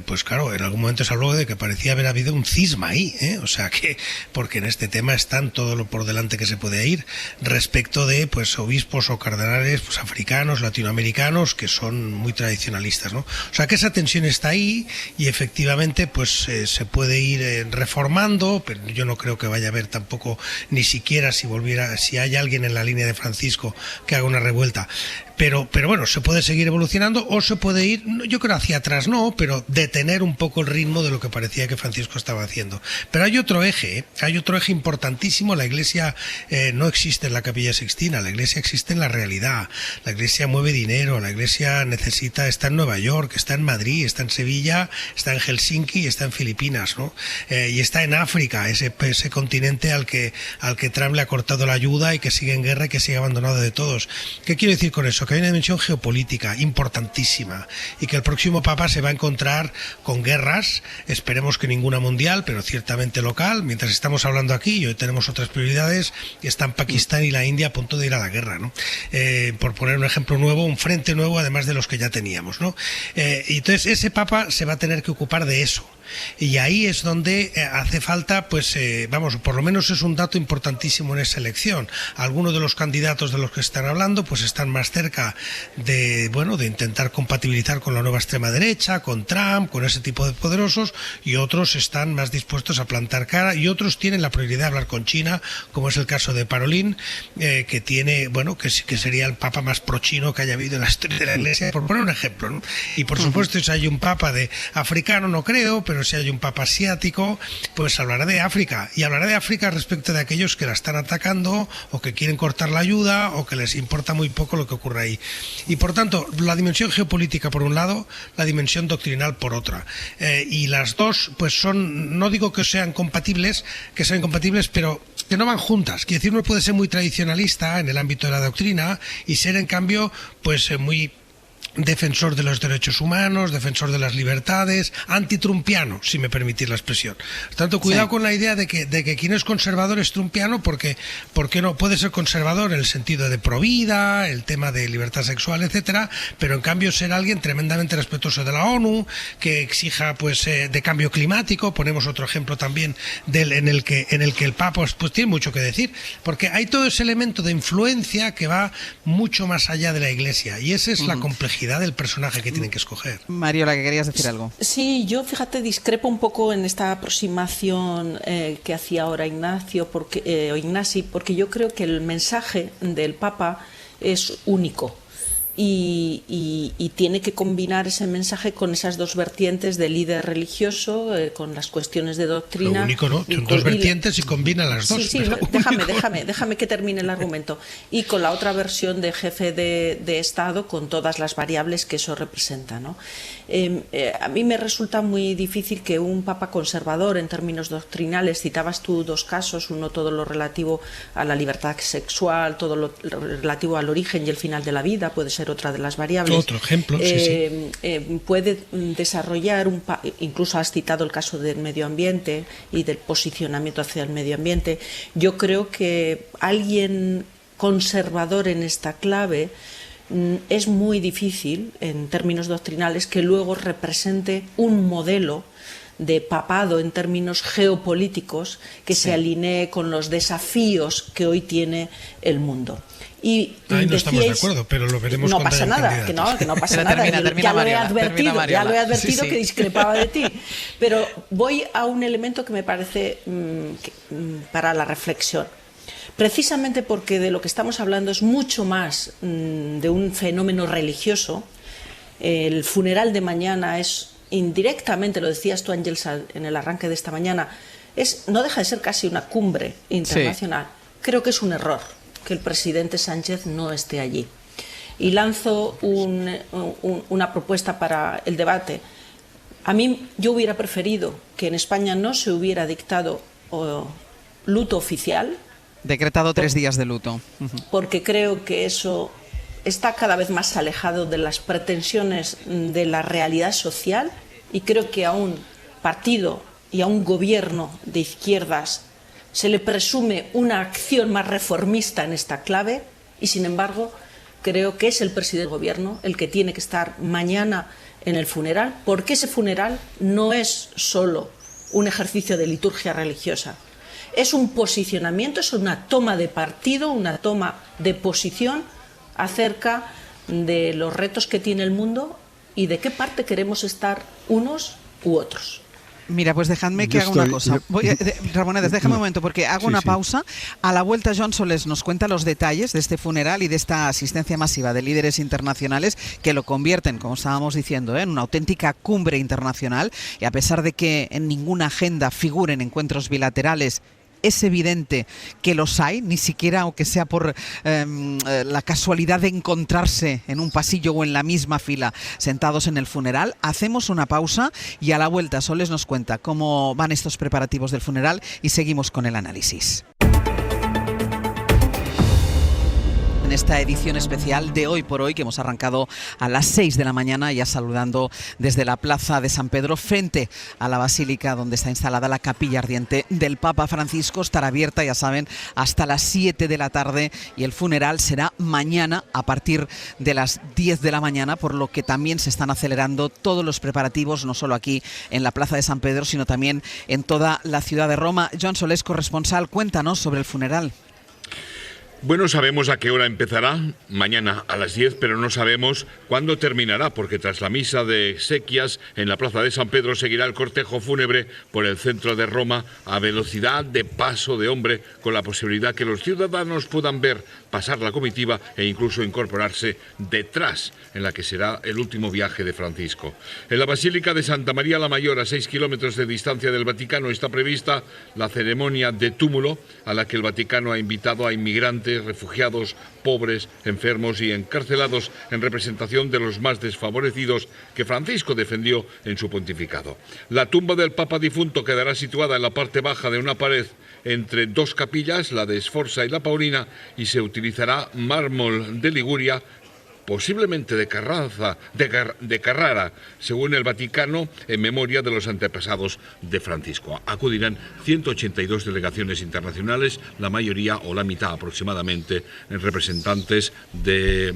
Speaker 5: pues claro, en algún momento se habló de que parecía haber habido un cisma ahí, o sea que, porque en este tema están todo lo por delante que se puede ir respecto de pues obispos o cardenales pues africanos, latinoamericanos, que son muy tradicionalistas, ¿no? O sea que esa tensión está ahí y efectivamente pues se puede ir reformando, pero yo no creo que vaya a haber tampoco ni siquiera si hay alguien en la línea de Francisco que haga una revuelta. Pero bueno, se puede seguir evolucionando o se puede ir, yo creo hacia atrás no, pero detener un poco el ritmo de lo que parecía que Francisco estaba haciendo. Pero hay otro eje importantísimo. La Iglesia no existe en la Capilla Sixtina, la Iglesia existe en la realidad. La Iglesia mueve dinero, la Iglesia está en Nueva York, está en Madrid, está en Sevilla, está en Helsinki y está en Filipinas, ¿no? Y está en África, ese continente al que Trump le ha cortado la ayuda y que sigue en guerra y que sigue abandonado de todos. ¿Qué quiero decir con eso? Que hay una dimensión geopolítica importantísima y que el próximo Papa se va a encontrar con guerras, esperemos que ninguna mundial, pero ciertamente local. Mientras estamos hablando aquí y hoy tenemos otras prioridades, están Pakistán y la India a punto de ir a la guerra, ¿no? Por poner un ejemplo nuevo, un frente nuevo además de los que ya teníamos, ¿no? Y entonces ese Papa se va a tener que ocupar de eso. Y ahí es donde hace falta, pues, por lo menos es un dato importantísimo en esa elección. Algunos de los candidatos de los que están hablando, pues están más cerca de intentar compatibilizar con la nueva extrema derecha, con Trump, con ese tipo de poderosos, y otros están más dispuestos a plantar cara, y otros tienen la prioridad de hablar con China, como es el caso de Parolin, que tiene, que sería el papa más pro-chino que haya habido en la historia de la Iglesia, por poner un ejemplo, ¿no? Y por supuesto, si hay un papa de africano, no creo, pero si hay un papa asiático, pues hablará de África, y hablará de África respecto de aquellos que la están atacando o que quieren cortar la ayuda o que les importa muy poco lo que ocurre ahí. Y por tanto, la dimensión geopolítica por un lado, la dimensión doctrinal por otra. Y las dos, pues son, no digo que sean incompatibles, pero que no van juntas. Quiere decir, uno puede ser muy tradicionalista en el ámbito de la doctrina y ser en cambio, pues muy defensor de los derechos humanos, defensor de las libertades, antitrumpiano, si me permitís la expresión. Por tanto, cuidado con la idea de que quien es conservador es trumpiano, porque no puede ser conservador en el sentido de provida, el tema de libertad sexual, etcétera, pero en cambio ser alguien tremendamente respetuoso de la ONU, que exija pues de cambio climático. Ponemos otro ejemplo también en el que el Papa pues tiene mucho que decir, porque hay todo ese elemento de influencia que va mucho más allá de la Iglesia, y esa es la complejidad del personaje que tienen que escoger.
Speaker 3: Mariola, que querías decir algo.
Speaker 4: Sí, yo fíjate, discrepo un poco en esta aproximación que hacía ahora Ignasi, porque yo creo que el mensaje del Papa es único. y tiene que combinar ese mensaje con esas dos vertientes de líder religioso, con las cuestiones de doctrina.
Speaker 5: Lo único, ¿no? Son dos vertientes y combina las dos.
Speaker 4: Sí, no, déjame que termine el argumento. Y con la otra versión de jefe de Estado, con todas las variables que eso representa, ¿no? A mí me resulta muy difícil que un papa conservador en términos doctrinales, citabas tú dos casos, uno todo lo relativo a la libertad sexual, todo lo relativo al origen y el final de la vida, puede ser otra de las variables.
Speaker 5: Otro ejemplo,
Speaker 4: puede desarrollar, incluso has citado el caso del medio ambiente y del posicionamiento hacia el medio ambiente. Yo creo que alguien conservador en esta clave es muy difícil, en términos doctrinales, que luego represente un modelo de papado en términos geopolíticos que se alinee con los desafíos que hoy tiene el mundo. Y
Speaker 5: ahí no estamos de acuerdo, pero lo veremos.
Speaker 4: No pasa nada, que no pasa nada. Ya lo he advertido que discrepaba de ti. Pero voy a un elemento que me parece para la reflexión. Precisamente porque de lo que estamos hablando es mucho más de un fenómeno religioso. El funeral de mañana es indirectamente, lo decías tú, Ángels, en el arranque de esta mañana, no deja de ser casi una cumbre internacional. Sí. Creo que es un error que el presidente Sánchez no esté allí. Y lanzo una propuesta para el debate. Yo hubiera preferido que en España no se hubiera dictado luto oficial.
Speaker 3: Decretado 3 días de luto.
Speaker 4: Porque creo que eso está cada vez más alejado de las pretensiones de la realidad social, y creo que a un partido y a un gobierno de izquierdas se le presume una acción más reformista en esta clave, y sin embargo creo que es el presidente del gobierno el que tiene que estar mañana en el funeral, porque ese funeral no es solo un ejercicio de liturgia religiosa, es un posicionamiento, es una toma de partido, una toma de posición acerca de los retos que tiene el mundo y de qué parte queremos estar unos u otros.
Speaker 3: Mira, pues dejadme que haga una cosa. Ramonedas, déjame un momento porque hago una pausa. A la vuelta, Joan Solés nos cuenta los detalles de este funeral y de esta asistencia masiva de líderes internacionales que lo convierten, como estábamos diciendo, en una auténtica cumbre internacional. Y a pesar de que en ninguna agenda figuren encuentros bilaterales, es evidente que los hay, ni siquiera aunque sea por la casualidad de encontrarse en un pasillo o en la misma fila sentados en el funeral. Hacemos una pausa y a la vuelta Soles nos cuenta cómo van estos preparativos del funeral y seguimos con el análisis. En esta edición especial de Hoy por Hoy, que hemos arrancado a las 6 de la mañana, ya saludando desde la Plaza de San Pedro frente a la Basílica donde está instalada la capilla ardiente del Papa Francisco. Estará abierta, ya saben, hasta las 7 de la tarde y el funeral será mañana a partir de las 10 de la mañana, por lo que también se están acelerando todos los preparativos, no solo aquí en la Plaza de San Pedro, sino también en toda la ciudad de Roma. Joan Solés, corresponsal, cuéntanos sobre el funeral.
Speaker 11: Bueno, sabemos a qué hora empezará, mañana a las 10, pero no sabemos cuándo terminará, porque tras la misa de exequias en la Plaza de San Pedro seguirá el cortejo fúnebre por el centro de Roma a velocidad de paso de hombre, con la posibilidad que los ciudadanos puedan ver pasar la comitiva e incluso incorporarse detrás, en la que será el último viaje de Francisco. En la Basílica de Santa María la Mayor, a 6 kilómetros de distancia del Vaticano, está prevista la ceremonia de túmulo, a la que el Vaticano ha invitado a inmigrantes, refugiados, pobres, enfermos y encarcelados en representación de los más desfavorecidos que Francisco defendió en su pontificado. La tumba del Papa difunto quedará situada en la parte baja de una pared entre dos capillas, la de Sforza y la Paulina, y se utilizará mármol de Liguria, posiblemente de Carrara, según el Vaticano, en memoria de los antepasados de Francisco. Acudirán 182 delegaciones internacionales, la mayoría o la mitad aproximadamente, representantes de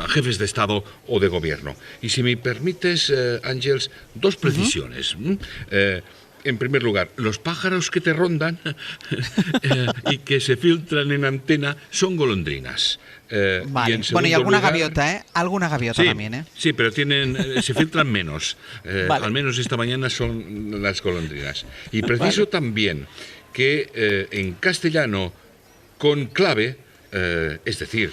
Speaker 11: jefes de Estado o de Gobierno. Y si me permites, Ángels, dos precisiones. En primer lugar, los pájaros que te rondan y que se filtran en antena son golondrinas.
Speaker 3: Vale. Y alguna gaviota, ¿eh? Alguna gaviota sí, también, ¿eh?
Speaker 11: Sí, pero se filtran menos. Vale. Al menos esta mañana son las golondrinas. Y preciso también que en castellano, con clave, es decir,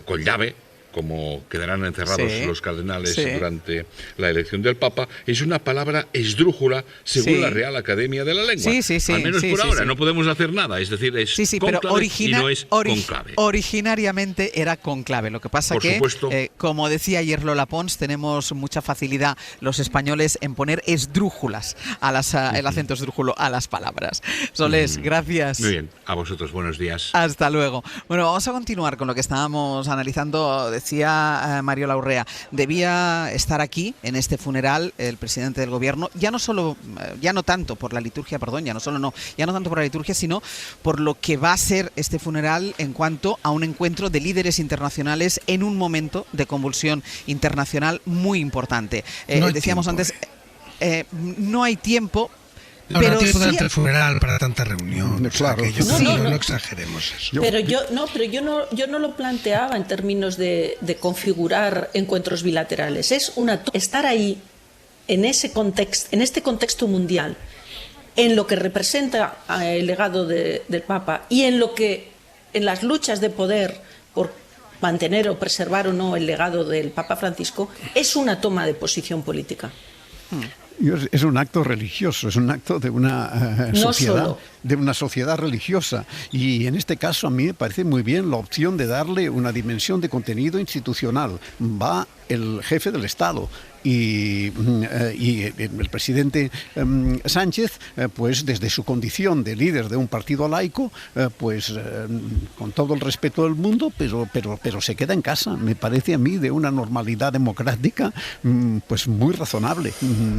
Speaker 11: con llave, como quedarán encerrados los cardenales durante la elección del Papa, es una palabra esdrújula según la Real Academia de la Lengua. Al menos por ahora, no podemos hacer nada, es decir, es cónclave y no es conclave.
Speaker 3: Originariamente era conclave, lo que pasa como decía ayer Lola Pons, tenemos mucha facilidad los españoles en poner esdrújulas, el acento esdrújulo a las palabras. Solés, gracias.
Speaker 11: Muy bien, a vosotros, buenos días.
Speaker 3: Hasta luego. Bueno, vamos a continuar con lo que estábamos analizando. Decía Mario Larrea, debía estar aquí en este funeral el presidente del gobierno, ya no tanto por la liturgia, sino por lo que va a ser este funeral en cuanto a un encuentro de líderes internacionales en un momento de convulsión internacional muy importante. Decíamos antes, no hay tiempo.
Speaker 5: Pero durante el funeral para tanta reunión, claro. No exageremos eso.
Speaker 4: Pero yo no lo planteaba en términos de configurar encuentros bilaterales. Es estar ahí en este contexto mundial, en lo que representa el legado del Papa y en las luchas de poder por mantener o preservar o no el legado del Papa Francisco, es una toma de posición política.
Speaker 6: Es un acto religioso, es un acto de una sociedad religiosa, y en este caso a mí me parece muy bien la opción de darle una dimensión de contenido institucional. Va el jefe del Estado y el presidente Sánchez, pues desde su condición de líder de un partido laico, con todo el respeto del mundo, pero se queda en casa. Me parece a mí de una normalidad democrática pues muy razonable.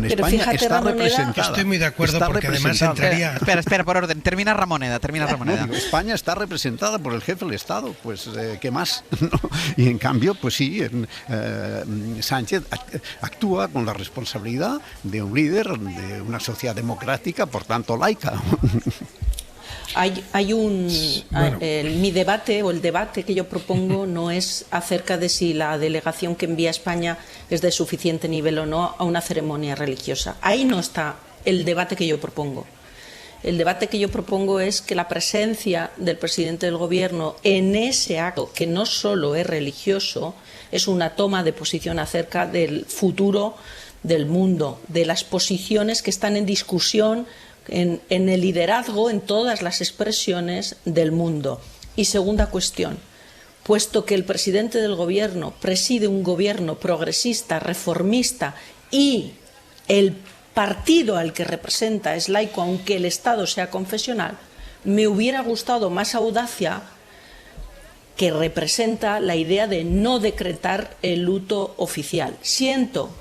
Speaker 6: España está representada.
Speaker 5: Estoy muy de acuerdo porque además entraría...
Speaker 3: Espera, por orden. Termina Ramoneda.
Speaker 6: España está representada por el jefe del Estado, pues ¿qué más? Y en cambio, pues sí, Sánchez actúa con la responsabilidad de un líder de una sociedad democrática, por tanto laica.
Speaker 4: Mi debate o el debate que yo propongo no es acerca de si la delegación que envía España es de suficiente nivel o no a una ceremonia religiosa. Ahí no está el debate que yo propongo. El debate que yo propongo es que la presencia del presidente del gobierno en ese acto, que no solo es religioso, es una toma de posición acerca del futuro del mundo, de las posiciones que están en discusión en el liderazgo, en todas las expresiones del mundo. Y segunda cuestión, puesto que el presidente del gobierno preside un gobierno progresista, reformista, y el partido al que representa es laico, aunque el Estado sea confesional, me hubiera gustado más audacia que representa la idea de no decretar el luto oficial. Siento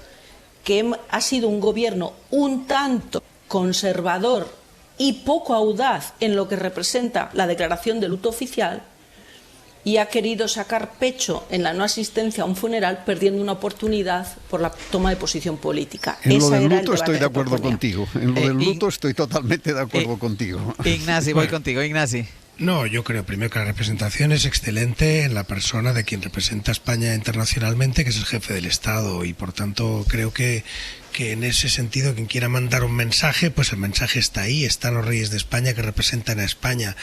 Speaker 4: que ha sido un gobierno un tanto conservador y poco audaz en lo que representa la declaración de luto oficial, y ha querido sacar pecho en la no asistencia a un funeral, perdiendo una oportunidad por la toma de posición política.
Speaker 6: En lo del luto estoy de acuerdo contigo. En lo del luto estoy totalmente de acuerdo contigo.
Speaker 3: Ignasi, voy contigo. Ignasi.
Speaker 5: No, yo creo primero que la representación es excelente en la persona de quien representa a España internacionalmente, que es el jefe del Estado, y por tanto creo que en ese sentido quien quiera mandar un mensaje, pues el mensaje está ahí, están los reyes de España que representan a España.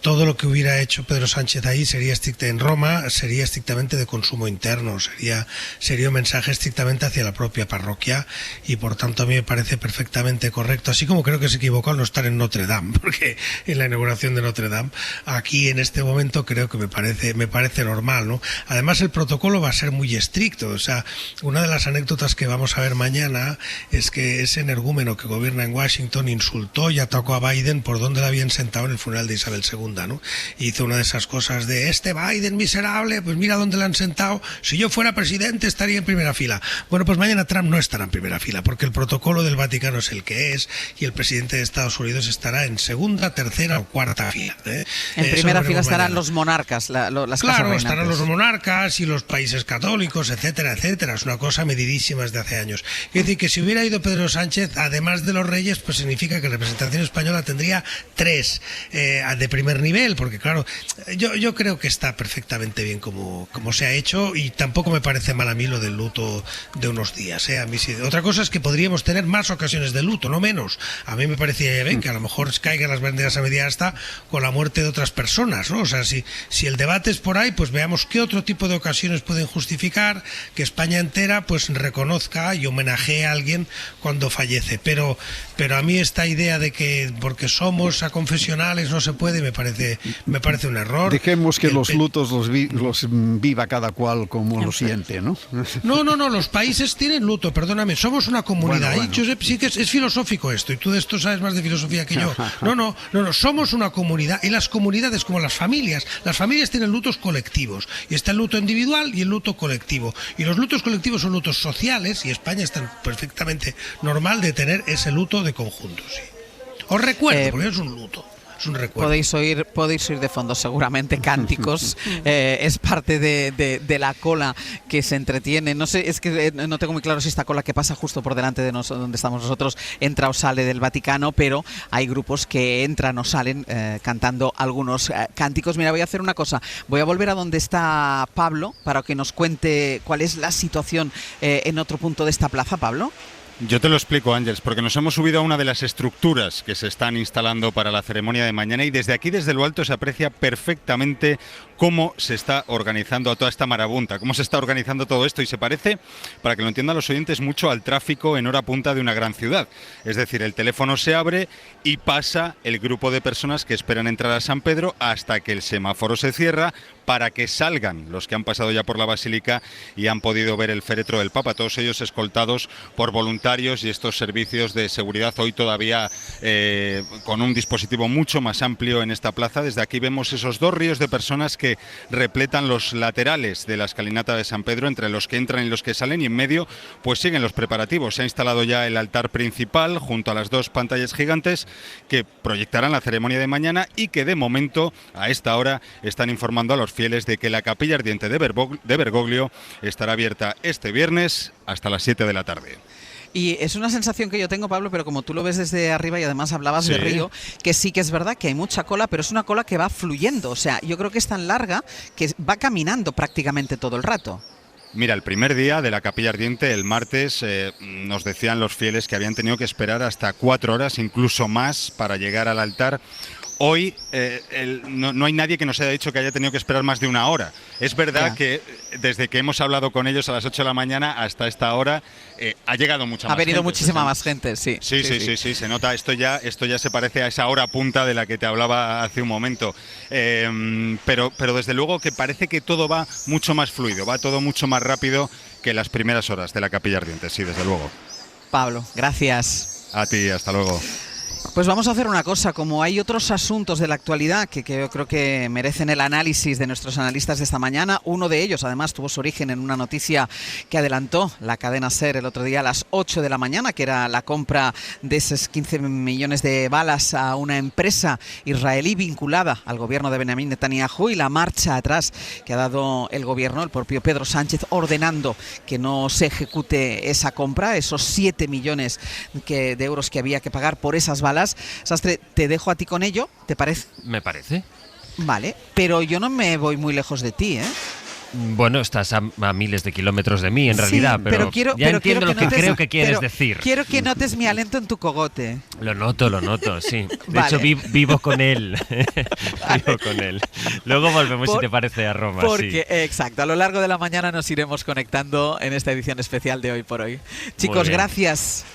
Speaker 5: Todo lo que hubiera hecho Pedro Sánchez ahí en Roma sería estrictamente de consumo interno, sería un mensaje estrictamente hacia la propia parroquia, y por tanto a mí me parece perfectamente correcto, así como creo que se equivocó al no estar en Notre Dame, porque en la inauguración de Notre Dame, aquí en este momento creo que me parece normal, ¿no? Además el protocolo va a ser muy estricto, o sea, una de las anécdotas que vamos a ver mañana es que ese energúmeno que gobierna en Washington insultó y atacó a Biden por donde la habían sentado en el funeral de Isabel II, ¿no? Y hizo una de esas cosas de este Biden miserable, pues mira dónde la han sentado, si yo fuera presidente estaría en primera fila. Bueno, pues mañana Trump no estará en primera fila, porque el protocolo del Vaticano es el que es, y el presidente de Estados Unidos estará en segunda, tercera o cuarta fila.
Speaker 3: En primera fila estarán los monarcas, las casas reinantes.
Speaker 5: Estarán los monarcas y los países católicos, etcétera, etcétera. Es una cosa medidísima desde hace años. Es decir, que si hubiera ido Pedro Sánchez, además de los Reyes, pues significa que la representación española tendría 3 de primer nivel, porque claro, yo creo que está perfectamente bien como se ha hecho, y tampoco me parece mal a mí lo del luto de unos días. A mí sí. Otra cosa es que podríamos tener más ocasiones de luto, no menos. A mí me parecía bien que a lo mejor caigan las banderas a media asta con la muerte de otras personas, ¿no? O sea, si el debate es por ahí, pues veamos qué otro tipo de ocasiones pueden justificar que España entera pues reconozca y homenajee a alguien cuando fallece. Pero a mí esta idea de que porque somos aconfesionales no se puede, me parece un error.
Speaker 6: Dejemos que los lutos los viva cada cual como lo siente, ¿no?
Speaker 5: No, los países tienen luto, perdóname, somos una comunidad.
Speaker 6: Bueno.
Speaker 5: Josep, sí que es filosófico esto, y tú de esto sabes más de filosofía que yo. No, somos una comunidad, y las comunidades, como las familias tienen lutos colectivos, y está el luto individual y el luto colectivo, y los lutos colectivos son lutos sociales, y España está perfectamente normal de tener ese luto de conjunto, sí. Os recuerdo, porque es un luto.
Speaker 3: Podéis oír de fondo seguramente cánticos, es parte de la cola que se entretiene. No sé, es que no tengo muy claro si esta cola que pasa justo por delante de donde estamos nosotros entra o sale del Vaticano, pero hay grupos que entran o salen cantando algunos cánticos. Mira, voy a hacer una cosa, voy a volver a donde está Pablo para que nos cuente cuál es la situación en otro punto de esta plaza, Pablo.
Speaker 9: Yo te lo explico, Ángeles, porque nos hemos subido a una de las estructuras que se están instalando para la ceremonia de mañana, y desde aquí, desde lo alto, se aprecia perfectamente cómo se está organizando toda esta marabunta, cómo se está organizando todo esto, y se parece, para que lo entiendan los oyentes, mucho al tráfico en hora punta de una gran ciudad. Es decir, el teléfono se abre y pasa el grupo de personas que esperan entrar a San Pedro hasta que el semáforo se cierra, para que salgan los que han pasado ya por la Basílica y han podido ver el féretro del Papa, todos ellos escoltados por voluntarios y estos servicios de seguridad, hoy todavía con un dispositivo mucho más amplio en esta plaza. Desde aquí vemos esos 2 ríos de personas que repletan los laterales de la escalinata de San Pedro, entre los que entran y los que salen, y en medio pues siguen los preparativos. Se ha instalado ya el altar principal junto a las 2 pantallas gigantes que proyectarán la ceremonia de mañana, y que de momento a esta hora están informando a los fieles de que la capilla ardiente de Bergoglio estará abierta este viernes hasta las 7 de la tarde.
Speaker 3: Y es una sensación que yo tengo, Pablo, pero como tú lo ves desde arriba y además hablabas de río, que sí que es verdad que hay mucha cola, pero es una cola que va fluyendo. O sea, yo creo que es tan larga que va caminando prácticamente todo el rato.
Speaker 9: Mira, el primer día de la capilla ardiente, el martes, nos decían los fieles que habían tenido que esperar hasta 4 horas, incluso más, para llegar al altar. Hoy no hay nadie que nos haya dicho que haya tenido que esperar más de 1 hora. Es verdad que desde que hemos hablado con ellos a las 8 de la mañana hasta esta hora ha llegado mucha más gente.
Speaker 3: Ha venido muchísima más gente, sí.
Speaker 9: Sí, se nota. Esto ya se parece a esa hora punta de la que te hablaba hace un momento. Pero desde luego que parece que todo va mucho más fluido, va todo mucho más rápido que las primeras horas de la capilla ardiente, sí, desde luego.
Speaker 3: Pablo, gracias.
Speaker 9: A ti, hasta luego.
Speaker 3: Pues vamos a hacer una cosa, como hay otros asuntos de la actualidad que yo creo que merecen el análisis de nuestros analistas de esta mañana. Uno de ellos, además, tuvo su origen en una noticia que adelantó la cadena SER el otro día a las 8 de la mañana, que era la compra de esos 15 millones de balas a una empresa israelí vinculada al gobierno de Benjamín Netanyahu, y la marcha atrás que ha dado el gobierno, el propio Pedro Sánchez, ordenando que no se ejecute esa compra, esos 7 millones de euros que había que pagar por esas balas. Sastre, te dejo a ti con ello, ¿te parece?
Speaker 8: Me parece.
Speaker 3: Vale, pero yo no me voy muy lejos de ti, ¿eh?
Speaker 8: Bueno, estás a miles de kilómetros de mí, en realidad, pero entiendo lo que creo que quieres decir.
Speaker 3: Quiero que notes mi aliento en tu cogote.
Speaker 8: Lo noto, sí. De
Speaker 3: Vale.
Speaker 8: hecho, vivo con él. Vivo con él. Luego volvemos, si te parece, a Roma.
Speaker 3: Porque,
Speaker 8: sí.
Speaker 3: Exacto, a lo largo de la mañana nos iremos conectando en esta edición especial de Hoy por Hoy. Chicos, gracias.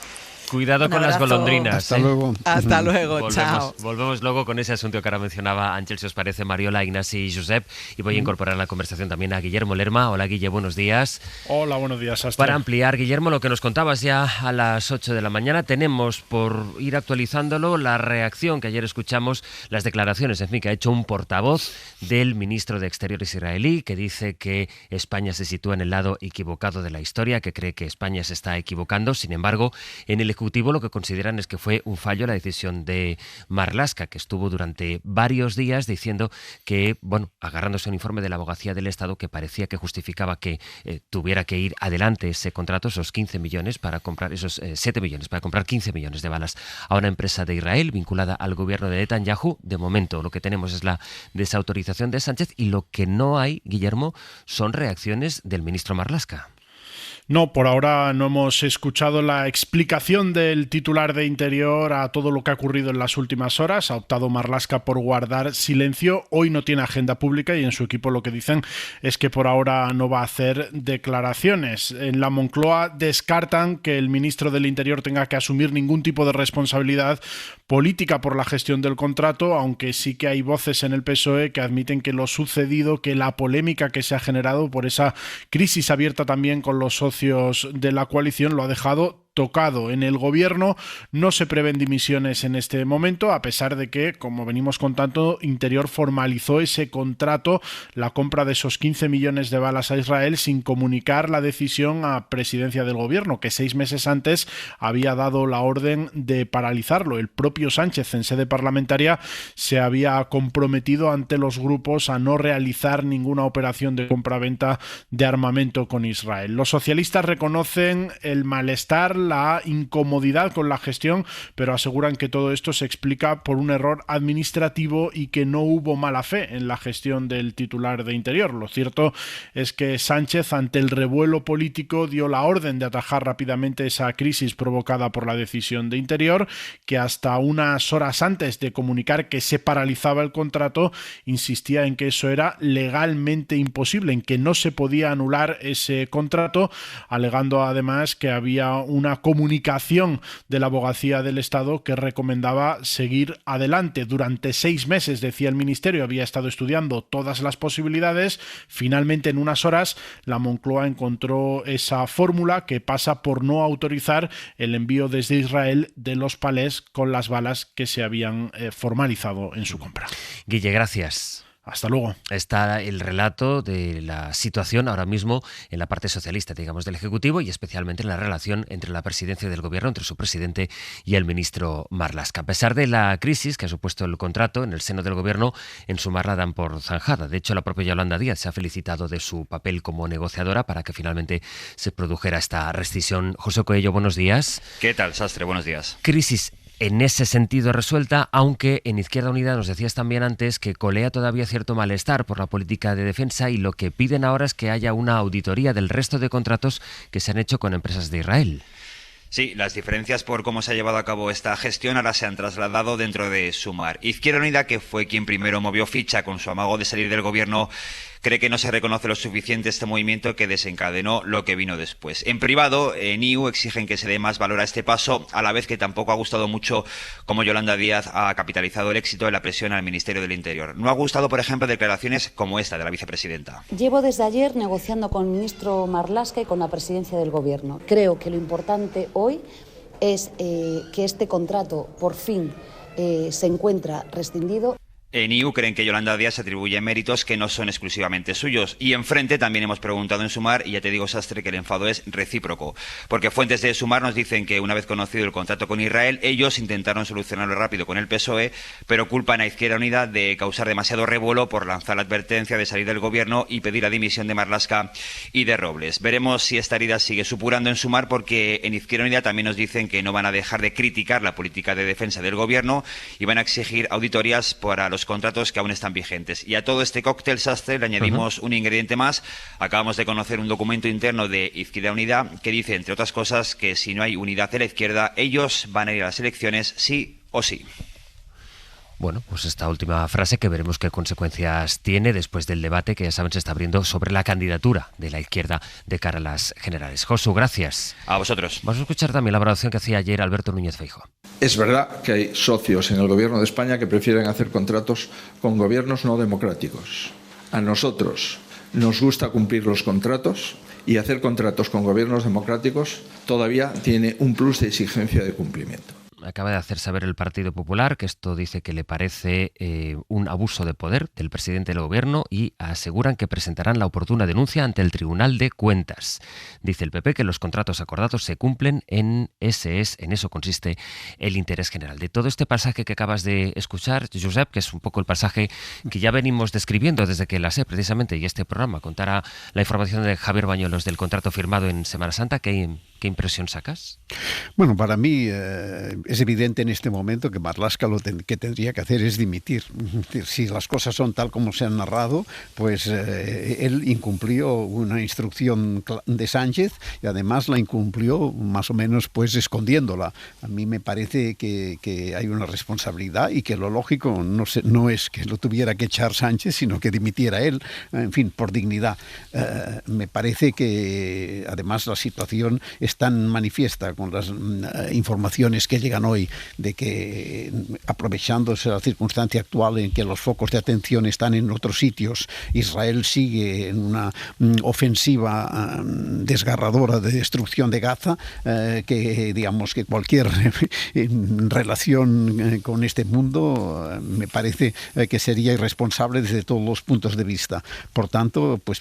Speaker 8: Cuidado con las golondrinas.
Speaker 6: Hasta luego.
Speaker 3: Hasta luego, chao.
Speaker 8: Volvemos luego con ese asunto que ahora mencionaba Ángel, si os parece, Mariola, Ignasi y Josep. Y voy a incorporar en la conversación también a Guillermo Lerma. Hola, Guille, buenos días.
Speaker 14: Hola, buenos días, Astor.
Speaker 8: Para ampliar, Guillermo, lo que nos contabas ya a las 8 de la mañana, tenemos, por ir actualizándolo, la reacción que ayer escuchamos, las declaraciones, en fin, que ha hecho un portavoz del ministro de Exteriores israelí, que dice que España se sitúa en el lado equivocado de la historia, que cree que España se está equivocando. Sin embargo, en el Ejecutivo lo que consideran es que fue un fallo la decisión de Marlaska, que estuvo durante varios días diciendo que, agarrándose a un informe de la Abogacía del Estado que parecía que justificaba que tuviera que ir adelante ese contrato, esos 15 millones para comprar, esos 7 millones para comprar 15 millones de balas a una empresa de Israel vinculada al gobierno de Netanyahu. De momento lo que tenemos es la desautorización de Sánchez y lo que no hay, Guillermo, son reacciones del ministro Marlaska.
Speaker 14: No, por ahora no hemos escuchado la explicación del titular de Interior a todo lo que ha ocurrido en las últimas horas. Ha optado Marlaska por guardar silencio. Hoy no tiene agenda pública y en su equipo lo que dicen es que por ahora no va a hacer declaraciones. En la Moncloa descartan que el ministro del Interior tenga que asumir ningún tipo de responsabilidad política por la gestión del contrato, aunque sí que hay voces en el PSOE que admiten que lo sucedido, que la polémica que se ha generado por esa crisis abierta también con los socios de la coalición lo ha dejado tocado. En el gobierno no se prevén dimisiones en este momento, a pesar de que, como venimos contando, Interior formalizó ese contrato, la compra de esos 15 millones de balas a Israel, sin comunicar la decisión a presidencia del gobierno, que 6 meses antes había dado la orden de paralizarlo. El propio Sánchez, en sede parlamentaria, se había comprometido ante los grupos a no realizar ninguna operación de compraventa de armamento con Israel. Los socialistas reconocen el malestar, la incomodidad con la gestión, pero aseguran que todo esto se explica por un error administrativo y que no hubo mala fe en la gestión del titular de Interior. Lo cierto es que Sánchez, ante el revuelo político, dio la orden de atajar rápidamente esa crisis provocada por la decisión de Interior, que hasta unas horas antes de comunicar que se paralizaba el contrato, insistía en que eso era legalmente imposible, en que no se podía anular ese contrato, alegando además que había una comunicación de la Abogacía del Estado que recomendaba seguir adelante. Durante 6 meses, decía el Ministerio, había estado estudiando todas las posibilidades. Finalmente, en unas horas, la Moncloa encontró esa fórmula que pasa por no autorizar el envío desde Israel de los palés con las balas que se habían formalizado en su compra.
Speaker 8: Guille, gracias.
Speaker 14: Hasta luego.
Speaker 8: Está el relato de la situación ahora mismo en la parte socialista, digamos, del Ejecutivo y especialmente en la relación entre la presidencia del Gobierno, entre su presidente y el ministro Marlaska. A pesar de la crisis que ha supuesto el contrato en el seno del Gobierno, en Sumar la dan por zanjada. De hecho, la propia Yolanda Díaz se ha felicitado de su papel como negociadora para que finalmente se produjera esta rescisión. José Coello, buenos días.
Speaker 15: ¿Qué tal, Sastre? Buenos días.
Speaker 8: Crisis en ese sentido resuelta, aunque en Izquierda Unida nos decías también antes que colea todavía cierto malestar por la política de defensa y lo que piden ahora es que haya una auditoría del resto de contratos que se han hecho con empresas de Israel.
Speaker 15: Sí, las diferencias por cómo se ha llevado a cabo esta gestión ahora se han trasladado dentro de Sumar. Izquierda Unida, que fue quien primero movió ficha con su amago de salir del gobierno, cree que no se reconoce lo suficiente este movimiento que desencadenó lo que vino después. En privado, en IU exigen que se dé más valor a este paso, a la vez que tampoco ha gustado mucho cómo Yolanda Díaz ha capitalizado el éxito de la presión al Ministerio del Interior. No ha gustado, por ejemplo, declaraciones como esta de la vicepresidenta.
Speaker 16: Llevo desde ayer negociando con el ministro Marlaska y con la presidencia del Gobierno. Creo que lo importante hoy es que este contrato por fin se encuentra rescindido.
Speaker 15: En IU creen que Yolanda Díaz atribuye méritos que no son exclusivamente suyos. Y enfrente también hemos preguntado en Sumar, y ya te digo, Sastre, que el enfado es recíproco. Porque fuentes de Sumar nos dicen que una vez conocido el contrato con Israel, ellos intentaron solucionarlo rápido con el PSOE, pero culpan a Izquierda Unida de causar demasiado revuelo por lanzar la advertencia de salir del gobierno y pedir la dimisión de Marlaska y de Robles. Veremos si esta herida sigue supurando en Sumar, porque en Izquierda Unida también nos dicen que no van a dejar de criticar la política de defensa del gobierno y van a exigir auditorías para los contratos que aún están vigentes. Y a todo este cóctel, Sastre, le añadimos un ingrediente más. Acabamos de conocer un documento interno de Izquierda Unida que dice, entre otras cosas, que si no hay unidad de la izquierda, ellos van a ir a las elecciones sí o sí.
Speaker 8: Bueno, pues esta última frase que veremos qué consecuencias tiene después del debate que ya saben se está abriendo sobre la candidatura de la izquierda de cara a las generales. Josu, gracias.
Speaker 15: A vosotros.
Speaker 8: Vamos a escuchar también la valoración que hacía ayer Alberto Núñez Feijóo.
Speaker 17: Es verdad que hay socios en el gobierno de España que prefieren hacer contratos con gobiernos no democráticos. A nosotros nos gusta cumplir los contratos y hacer contratos con gobiernos democráticos todavía tiene un plus de exigencia de cumplimiento.
Speaker 8: acaba de hacer saber el Partido Popular que esto dice que le parece un abuso de poder del presidente del gobierno y aseguran que presentarán la oportuna denuncia ante el Tribunal de Cuentas. Dice el PP que los contratos acordados se cumplen, en eso consiste el interés general. De todo este pasaje que acabas de escuchar, Josep, que es un poco el pasaje que ya venimos describiendo desde que la SER precisamente y este programa contara la información de Javier Bañuelos del contrato firmado en Semana Santa, ¿qué impresión sacas?
Speaker 6: Bueno, para mí es evidente en este momento que Marlaska lo que tendría que hacer es dimitir. Si las cosas son tal como se han narrado, pues él incumplió una instrucción de Sánchez y además la incumplió más o menos pues escondiéndola. A mí me parece que hay una responsabilidad y que lo lógico no es que lo tuviera que echar Sánchez, sino que dimitiera él, en fin, por dignidad. Me parece que además la situación es tan manifiesta con las informaciones que llegan hoy de que, aprovechándose la circunstancia actual en que los focos de atención están en otros sitios, Israel sigue en una ofensiva desgarradora de destrucción de Gaza, que digamos que cualquier relación con este mundo me parece que sería irresponsable desde todos los puntos de vista. Por tanto, pues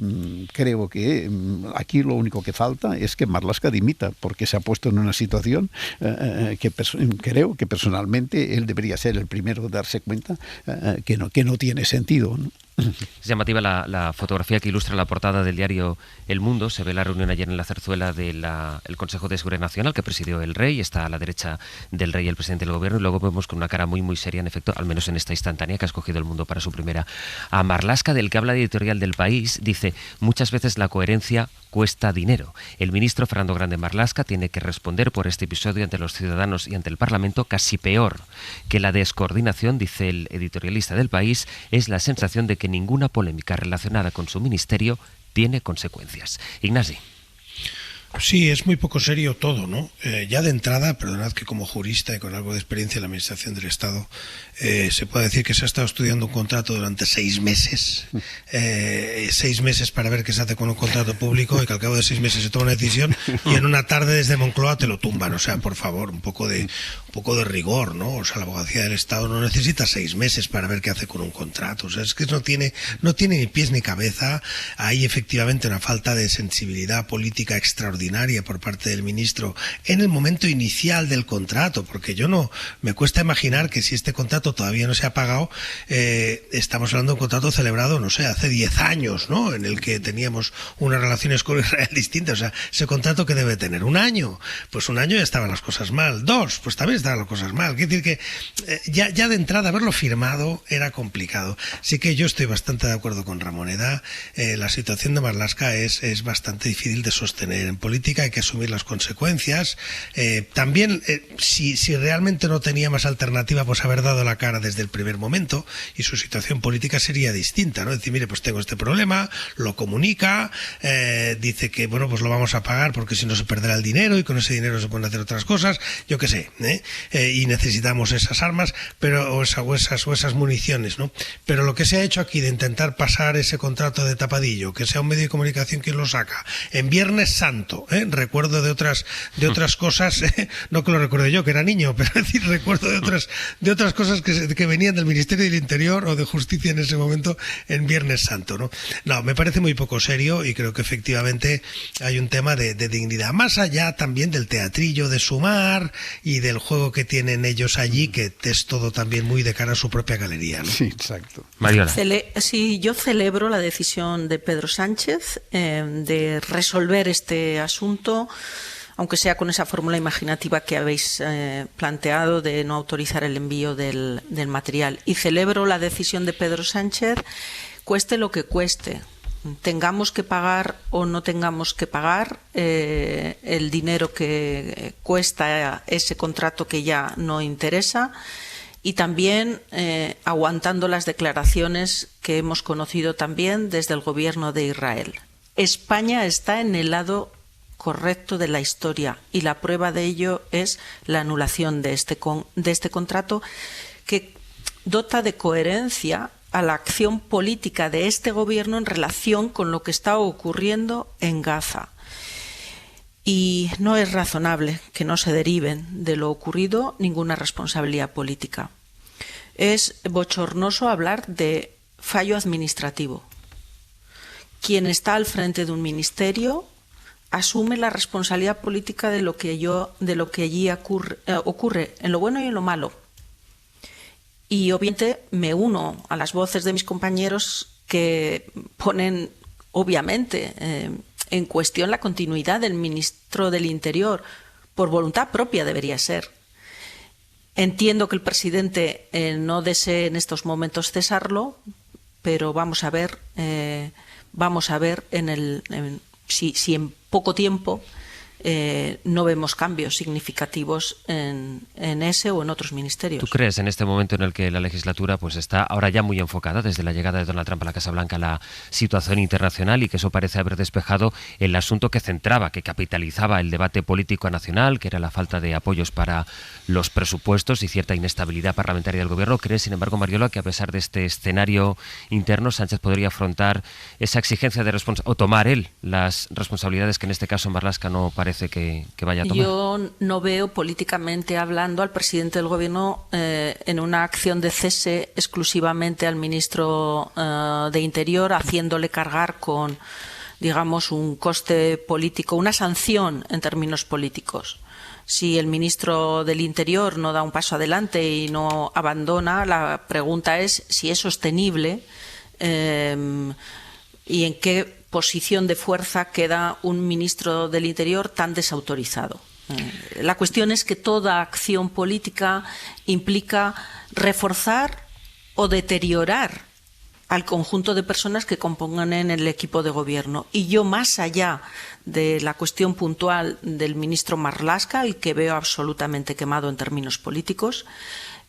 Speaker 6: creo que aquí lo único que falta es que Marlaska dimita, porque se ha puesto en una situación que creo que personalmente él debería ser el primero en darse cuenta que no tiene sentido, ¿no?
Speaker 8: Es llamativa la fotografía que ilustra la portada del diario El Mundo. Se ve la reunión ayer en la Zarzuela del Consejo de Seguridad Nacional que presidió el rey. Está a la derecha del rey el presidente del gobierno y luego vemos con una cara muy muy seria, en efecto, al menos en esta instantánea que ha escogido El Mundo para su primera, a Marlaska, del que habla el editorial del País. Dice: muchas veces la coherencia cuesta dinero. El ministro Fernando Grande Marlaska tiene que responder por este episodio ante los ciudadanos y ante el Parlamento. Casi peor que la descoordinación, dice el editorialista del País, es la sensación de que ninguna polémica relacionada con su ministerio tiene consecuencias. Ignasi.
Speaker 5: Sí, es muy poco serio todo, ¿no? Ya de entrada, perdonad que como jurista y con algo de experiencia en la Administración del Estado, se puede decir que se ha estado estudiando un contrato durante 6 meses. 6 meses para ver qué se hace con un contrato público y que al cabo de 6 meses se toma una decisión y en una tarde desde Moncloa te lo tumban. O sea, por favor, un poco de rigor, ¿no? O sea, la abogacía del Estado no necesita 6 meses para ver qué hace con un contrato. O sea, es que no tiene ni pies ni cabeza. Hay efectivamente una falta de sensibilidad política extraordinaria por parte del ministro en el momento inicial del contrato, porque me cuesta imaginar que si este contrato todavía no se ha pagado, estamos hablando de un contrato celebrado, no sé, hace 10 años, ¿no? En el que teníamos unas relaciones con Israel distintas. O sea, ese contrato que debe tener 1 año, pues 1 año ya estaban las cosas mal. 2, pues también estaban las cosas mal. Quiere decir que ya de entrada haberlo firmado era complicado. Así que yo estoy bastante de acuerdo con Ramoneda. La situación de Marlaska es bastante difícil de sostener. En política hay que asumir las consecuencias. También, si realmente no tenía más alternativa, pues haber dado la cara desde el primer momento y su situación política sería distinta, ¿no? Decir, mire, pues tengo este problema, lo comunica, dice que, bueno, pues lo vamos a pagar porque si no se perderá el dinero y con ese dinero se pueden hacer otras cosas, yo qué sé, y necesitamos esas armas, pero o esas municiones, ¿no? Pero lo que se ha hecho aquí de intentar pasar ese contrato de tapadillo, que sea un medio de comunicación quien lo saca, en Viernes Santo, recuerdo de otras cosas, no que lo recuerde yo, que era niño, pero es decir, recuerdo de otras cosas que venían del Ministerio del Interior o de Justicia en ese momento en Viernes Santo, ¿no? No, me parece muy poco serio y creo que efectivamente hay un tema de dignidad, más allá también del teatrillo de Sumar y del juego que tienen ellos allí, que es todo también muy de cara a su propia galería, ¿no?
Speaker 6: Sí, exacto.
Speaker 8: Mariola.
Speaker 4: Sí, yo celebro la decisión de Pedro Sánchez de resolver este asunto, aunque sea con esa fórmula imaginativa que habéis planteado de no autorizar el envío del material. Y celebro la decisión de Pedro Sánchez, cueste lo que cueste. Tengamos que pagar o no tengamos que pagar el dinero que cuesta ese contrato que ya no interesa, y también aguantando las declaraciones que hemos conocido también desde el gobierno de Israel. España está en el lado correcto de la historia y la prueba de ello es la anulación de este contrato, que dota de coherencia a la acción política de este gobierno en relación con lo que está ocurriendo en Gaza. y no es razonable que no se deriven de lo ocurrido ninguna responsabilidad política. Es bochornoso hablar de fallo administrativo. Quien está al frente de un ministerio asume la responsabilidad política de lo que allí ocurre, en lo bueno y en lo malo. Y obviamente me uno a las voces de mis compañeros que ponen obviamente en cuestión la continuidad del ministro del Interior, por voluntad propia debería ser. Entiendo que el presidente no desee en estos momentos cesarlo, pero vamos a ver si en poco tiempo no vemos cambios significativos en ese o en otros ministerios.
Speaker 8: ¿Tú crees en este momento en el que la legislatura pues está ahora ya muy enfocada desde la llegada de Donald Trump a la Casa Blanca la situación internacional y que eso parece haber despejado el asunto que centraba, que capitalizaba el debate político nacional, que era la falta de apoyos para los presupuestos y cierta inestabilidad parlamentaria del gobierno? ¿Crees, sin embargo, Mariola, que a pesar de este escenario interno, Sánchez podría afrontar esa exigencia de o tomar él las responsabilidades que en este caso Marlaska no parece que vaya a tomar?
Speaker 4: Yo no veo políticamente hablando al presidente del gobierno en una acción de cese exclusivamente al ministro de Interior, haciéndole cargar con, digamos, un coste político, una sanción en términos políticos. Si el ministro del Interior no da un paso adelante y no abandona, la pregunta es si es sostenible y en qué posición de fuerza queda un ministro del Interior tan desautorizado. La cuestión es que toda acción política implica reforzar o deteriorar al conjunto de personas que compongan en el equipo de gobierno. Y yo, más allá de la cuestión puntual del ministro Marlaska, al que veo absolutamente quemado en términos políticos,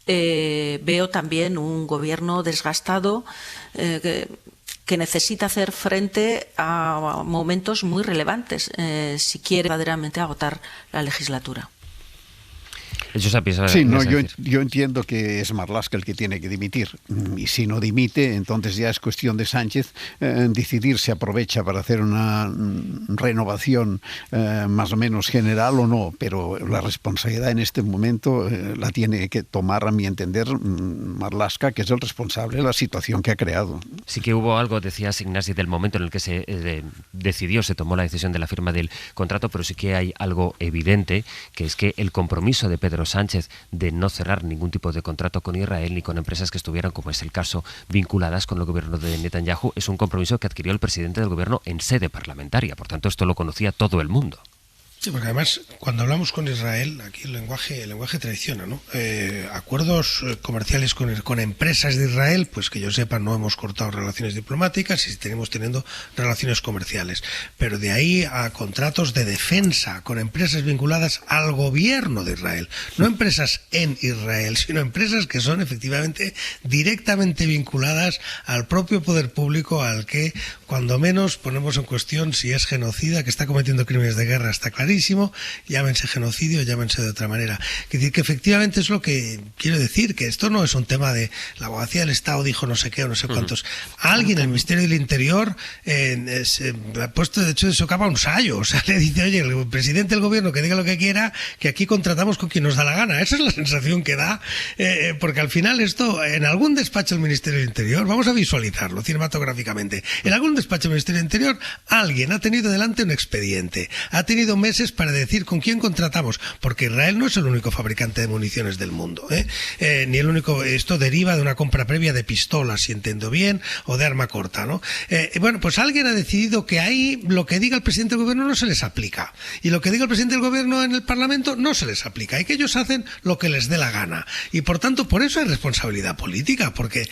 Speaker 4: veo también un gobierno desgastado que necesita hacer frente a momentos muy relevantes si quiere verdaderamente agotar la legislatura.
Speaker 6: Sí, no, yo entiendo que es Marlaska el que tiene que dimitir, y si no dimite, entonces ya es cuestión de Sánchez decidir si aprovecha para hacer una renovación más o menos general o no, pero la responsabilidad en este momento la tiene que tomar, a mi entender, Marlaska, que es el responsable de la situación que ha creado.
Speaker 8: Sí que hubo algo, decías, Ignasi, del momento en el que se tomó la decisión de la firma del contrato, pero sí que hay algo evidente, que es que el compromiso de Pedro Sánchez de no cerrar ningún tipo de contrato con Israel ni con empresas que estuvieran, como es el caso, vinculadas con el gobierno de Netanyahu, es un compromiso que adquirió el presidente del gobierno en sede parlamentaria. Por tanto, esto lo conocía todo el mundo.
Speaker 5: Sí, porque además, cuando hablamos con Israel, aquí el lenguaje traiciona, ¿no? Acuerdos comerciales con empresas de Israel, pues que yo sepa, no hemos cortado relaciones diplomáticas y seguimos teniendo relaciones comerciales. Pero de ahí a contratos de defensa con empresas vinculadas al gobierno de Israel. No empresas en Israel, sino empresas que son efectivamente directamente vinculadas al propio poder público, al que cuando menos ponemos en cuestión si es genocida, que está cometiendo crímenes de guerra, está clarísimo, llámense genocidio, llámense de otra manera. Es decir, que efectivamente es lo que quiero decir, que esto no es un tema de la abogacía del Estado dijo no sé qué o no sé cuántos. Alguien en el Ministerio del Interior ha puesto de hecho de socapa un sayo, o sea, le dice, oye, el presidente del gobierno que diga lo que quiera, que aquí contratamos con quien nos da la gana. Esa es la sensación que da, porque al final esto, en algún despacho del Ministerio del Interior, vamos a visualizarlo cinematográficamente, en algún despacho del Ministerio del Interior, alguien ha tenido delante un expediente, ha tenido meses para decir con quién contratamos, porque Israel no es el único fabricante de municiones del mundo, ni el único. Esto deriva de una compra previa de pistolas, si entiendo bien, o de arma corta, ¿no? Bueno, pues alguien ha decidido que ahí lo que diga el presidente del gobierno no se les aplica, y lo que diga el presidente del gobierno en el Parlamento no se les aplica, y que ellos hacen lo que les dé la gana, y por tanto por eso hay responsabilidad política, porque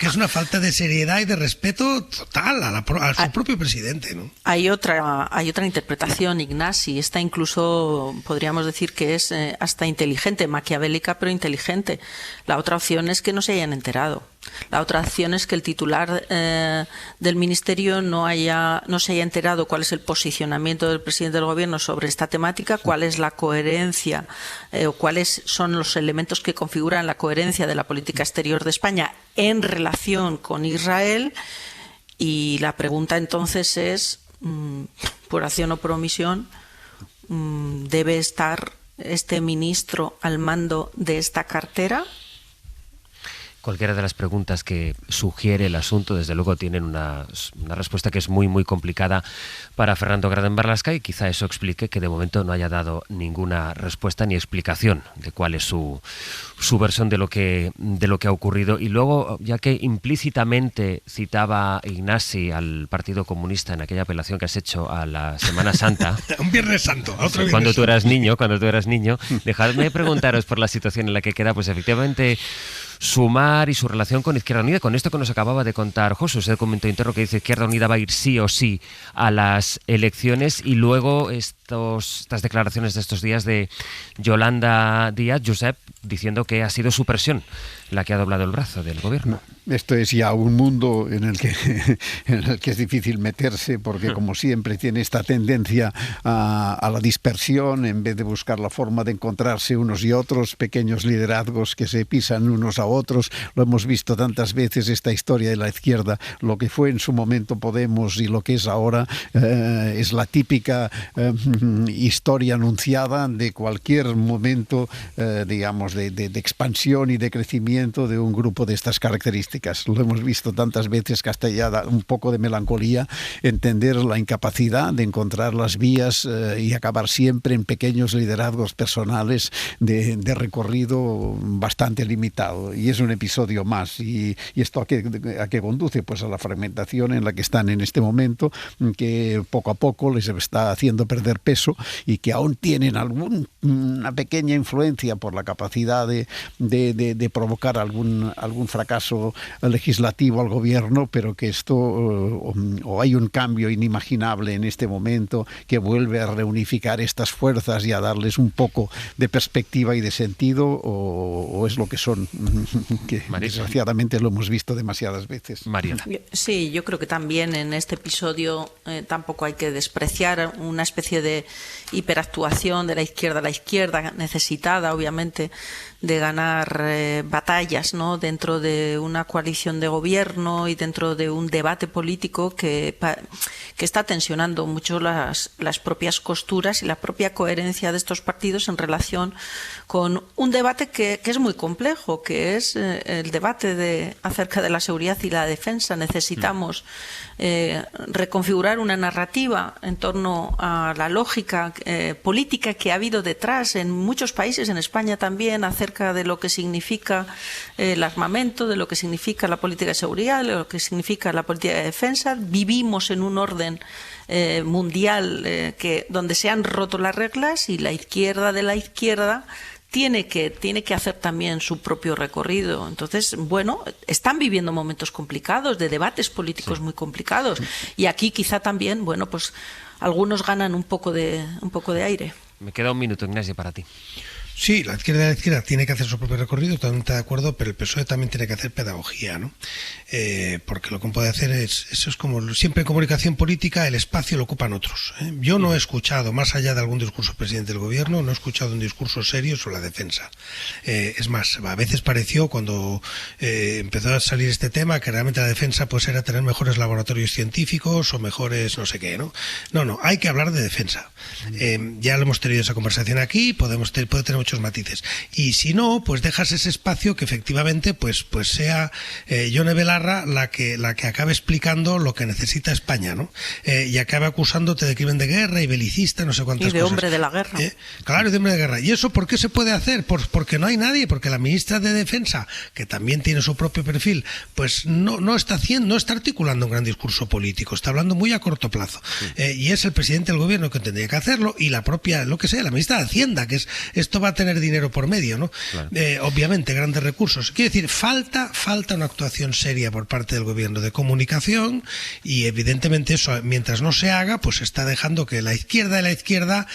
Speaker 5: es una falta de seriedad y de respeto total a su propio presidente, ¿no?
Speaker 4: Hay otra interpretación, Ignasi, esta incluso podríamos decir que es hasta inteligente, maquiavélica, pero inteligente. La otra opción es que no se hayan enterado. La otra opción es que el titular del ministerio no se haya enterado cuál es el posicionamiento del presidente del gobierno sobre esta temática, cuál es la coherencia o cuáles son los elementos que configuran la coherencia de la política exterior de España en relación con Israel. Y la pregunta entonces es, por acción o por omisión, ¿Debe estar este ministro al mando de esta cartera?
Speaker 8: Cualquiera de las preguntas que sugiere el asunto, desde luego, tienen una respuesta que es muy, muy complicada para Fernando Grande Marlaska, y quizá eso explique que de momento no haya dado ninguna respuesta ni explicación de cuál es su versión de lo que ha ocurrido. Y luego, ya que implícitamente citaba Ignasi al Partido Comunista en aquella apelación que has hecho a la Semana Santa,
Speaker 5: un Viernes Santo, otro Viernes
Speaker 8: cuando tú eras
Speaker 5: Santo.
Speaker 8: niño, dejadme preguntaros por la situación en la que queda, pues efectivamente, Sumar y su relación con Izquierda Unida, con esto que nos acababa de contar Josu, ese documento interno que dice Izquierda Unida va a ir sí o sí a las elecciones, y luego estas declaraciones de estos días de Yolanda Díaz, Josep, diciendo que ha sido su presión la que ha doblado el brazo del gobierno.
Speaker 6: Esto es ya un mundo en el que es difícil meterse, porque como siempre tiene esta tendencia a la dispersión en vez de buscar la forma de encontrarse unos y otros, pequeños liderazgos que se pisan unos a otros. Lo hemos visto tantas veces, esta historia de la izquierda, lo que fue en su momento Podemos y lo que es ahora, es la típica historia anunciada de cualquier momento, digamos, de expansión y de crecimiento de un grupo de estas características. Lo hemos visto tantas veces que hasta ya da un poco de melancolía entender la incapacidad de encontrar las vías y acabar siempre en pequeños liderazgos personales de recorrido bastante limitado. Y es un episodio más. Y esto a qué conduce? Pues a la fragmentación en la que están en este momento, que poco a poco les está haciendo perder peso, y que aún tienen una pequeña influencia por la capacidad de provocar algún fracaso legislativo al gobierno, pero que esto o hay un cambio inimaginable en este momento que vuelve a reunificar estas fuerzas y a darles un poco de perspectiva y de sentido, o es lo que son, que desgraciadamente lo hemos visto demasiadas veces.
Speaker 8: Mariela.
Speaker 4: Sí, yo creo que también en este episodio tampoco hay que despreciar una especie de hiperactuación de la izquierda necesitada, obviamente, de ganar batallas, ¿no?, dentro de una coalición de gobierno y dentro de un debate político que está tensionando mucho las propias costuras y la propia coherencia de estos partidos en relación con un debate que es muy complejo, que es el debate acerca de la seguridad y la defensa. Necesitamos reconfigurar una narrativa en torno a la lógica política que ha habido detrás en muchos países, en España también, acerca de lo que significa el armamento, de lo que significa la política de seguridad, de lo que significa la política de defensa. Vivimos en un orden mundial donde se han roto las reglas, y la izquierda de la izquierda tiene que hacer también su propio recorrido. Entonces, bueno, están viviendo momentos complicados, de debates políticos muy complicados, y aquí quizá también, bueno, pues algunos ganan un poco de aire.
Speaker 8: Me queda un minuto, Ignacio, para ti.
Speaker 5: Sí, la izquierda tiene que hacer su propio recorrido, totalmente de acuerdo, pero el PSOE también tiene que hacer pedagogía, ¿no? Porque lo que puede hacer eso es como siempre en comunicación política, el espacio lo ocupan otros. Yo no he escuchado, más allá de algún discurso del presidente del gobierno, no he escuchado un discurso serio sobre la defensa. Es más, a veces pareció, cuando empezó a salir este tema, que realmente la defensa pues era tener mejores laboratorios científicos o mejores no sé qué, ¿no? No, hay que hablar de defensa. Ya lo hemos tenido esa conversación aquí, puede tener muchos matices, y si no, pues dejas ese espacio que efectivamente pues sea Yone Belarra la que acabe explicando lo que necesita España, ¿no? Y acabe acusándote de crimen de guerra y belicista, no sé cuántas cosas.
Speaker 4: Y de hombre de la guerra.
Speaker 5: Claro, de hombre de guerra. ¿Y eso por qué se puede hacer? Porque no hay nadie, porque la ministra de Defensa, que también tiene su propio perfil, pues no está articulando un gran discurso político, está hablando muy a corto plazo. Y es el presidente del gobierno que tendría que hacerlo, y la propia, lo que sea, la ministra de Hacienda, que esto va a tener dinero por medio, ¿no? Claro. Obviamente, grandes recursos. Quiero decir, falta una actuación seria por parte del gobierno de comunicación, y evidentemente eso, mientras no se haga, pues está dejando que la izquierda de la izquierda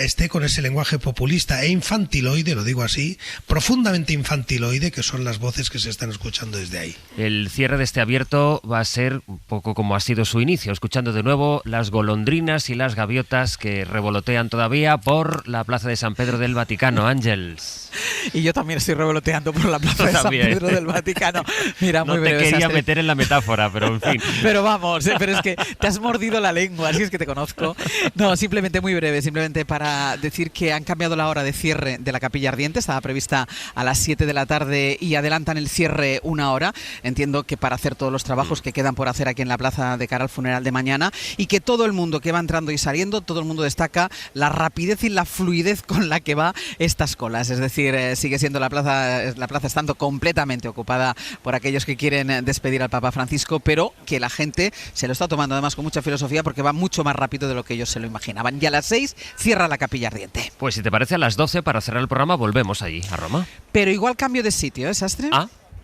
Speaker 5: esté con ese lenguaje populista e infantiloide, lo digo así, profundamente infantiloide, que son las voces que se están escuchando desde ahí.
Speaker 8: El cierre de este abierto va a ser un poco como ha sido su inicio, escuchando de nuevo las golondrinas y las gaviotas que revolotean todavía por la plaza de San Pedro del Vaticano. Vaticano, Ángeles.
Speaker 3: Y yo también estoy revoloteando por la plaza de San Pedro del Vaticano. Mira, muy breve.
Speaker 8: No te quería meter en la metáfora, pero en fin.
Speaker 3: Pero vamos, pero es que te has mordido la lengua, así es que te conozco. No, simplemente muy breve, simplemente para decir que han cambiado la hora de cierre de la Capilla Ardiente. Estaba prevista a las 7 de la tarde y adelantan el cierre una hora. Entiendo que para hacer todos los trabajos que quedan por hacer aquí en la plaza de cara al funeral de mañana, y que todo el mundo que va entrando y saliendo, todo el mundo destaca la rapidez y la fluidez con la que va estas colas. Es decir, sigue siendo la plaza estando completamente ocupada por aquellos que quieren despedir al Papa Francisco, pero que la gente se lo está tomando además con mucha filosofía porque va mucho más rápido de lo que ellos se lo imaginaban. Y a las 6 cierra la Capilla Ardiente.
Speaker 8: Pues si te parece, a las 12 para cerrar el programa volvemos allí, a Roma.
Speaker 3: Pero igual cambio de sitio, ¿eh, Sastre?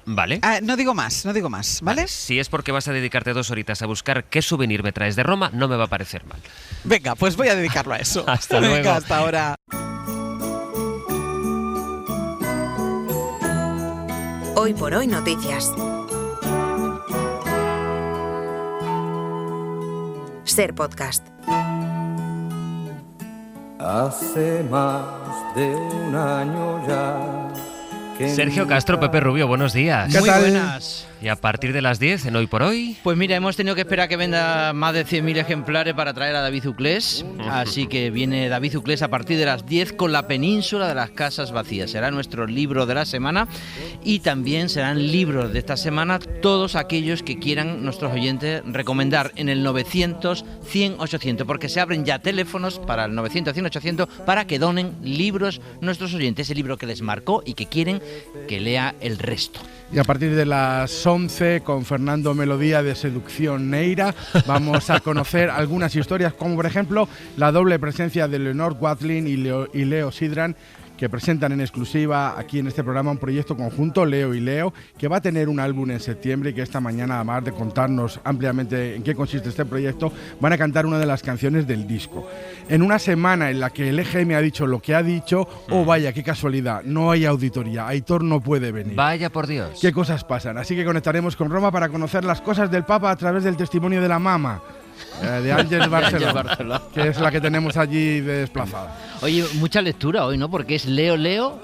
Speaker 8: Vale.
Speaker 3: No digo más, ¿vale?
Speaker 8: Si es porque vas a dedicarte 2 horitas a buscar qué souvenir me traes de Roma, no me va a parecer mal.
Speaker 3: Venga, pues voy a dedicarlo a eso.
Speaker 8: Hasta luego.
Speaker 3: Venga, hasta ahora.
Speaker 1: Hoy por hoy noticias. Ser podcast.
Speaker 18: Hace más de un año ya.
Speaker 8: Sergio Castro, Pepe Rubio, buenos días.
Speaker 19: Muy buenas.
Speaker 8: Y a partir de las 10, en Hoy por Hoy...
Speaker 19: Pues mira, hemos tenido que esperar a que venda más de 100.000 ejemplares para traer a David Uclés. Así que viene David Uclés a partir de las 10 con La Península de las Casas Vacías. Será nuestro libro de la semana y también serán libros de esta semana todos aquellos que quieran nuestros oyentes recomendar en el 900 100 800, porque se abren ya teléfonos para el 900 100 800 para que donen libros nuestros oyentes, ese libro que les marcó y que quieren que lea el resto.
Speaker 14: Y a partir de las 11, con Fernando Melodía de Seducción Neira, vamos a conocer algunas historias, como por ejemplo la doble presencia de Leonor Watling y Leo Sidran, que presentan en exclusiva aquí en este programa un proyecto conjunto, Leo y Leo, que va a tener un álbum en septiembre y que esta mañana, además de contarnos ampliamente en qué consiste este proyecto, van a cantar una de las canciones del disco. En una semana en la que el EGM ha dicho lo que ha dicho, oh vaya, qué casualidad, no hay auditoría, Aitor no puede venir.
Speaker 8: Vaya por Dios.
Speaker 14: Qué cosas pasan, así que conectaremos con Roma para conocer las cosas del Papa a través del testimonio de la mama. De Ángeles Barceló, que es la que tenemos allí desplazada.
Speaker 19: Oye, mucha lectura hoy, ¿no? Porque es Leo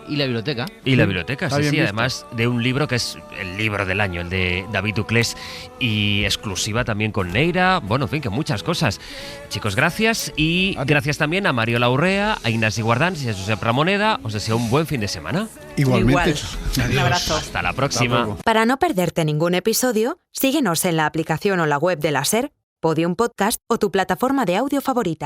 Speaker 19: y la biblioteca.
Speaker 8: Y la biblioteca, sí, además de un libro que es el libro del año, el de David Uclés, y exclusiva también con Neira, bueno, en fin, que muchas cosas. Chicos, gracias, y gracias también a Mario Laurrea, a Ignasi Guardans y a Josep Ramoneda. Os deseo un buen fin de semana.
Speaker 3: Igualmente. Un abrazo.
Speaker 8: Hasta la próxima.
Speaker 1: Para no perderte ningún episodio, síguenos en la aplicación o la web de la SER, Podium Podcast o tu plataforma de audio favorita.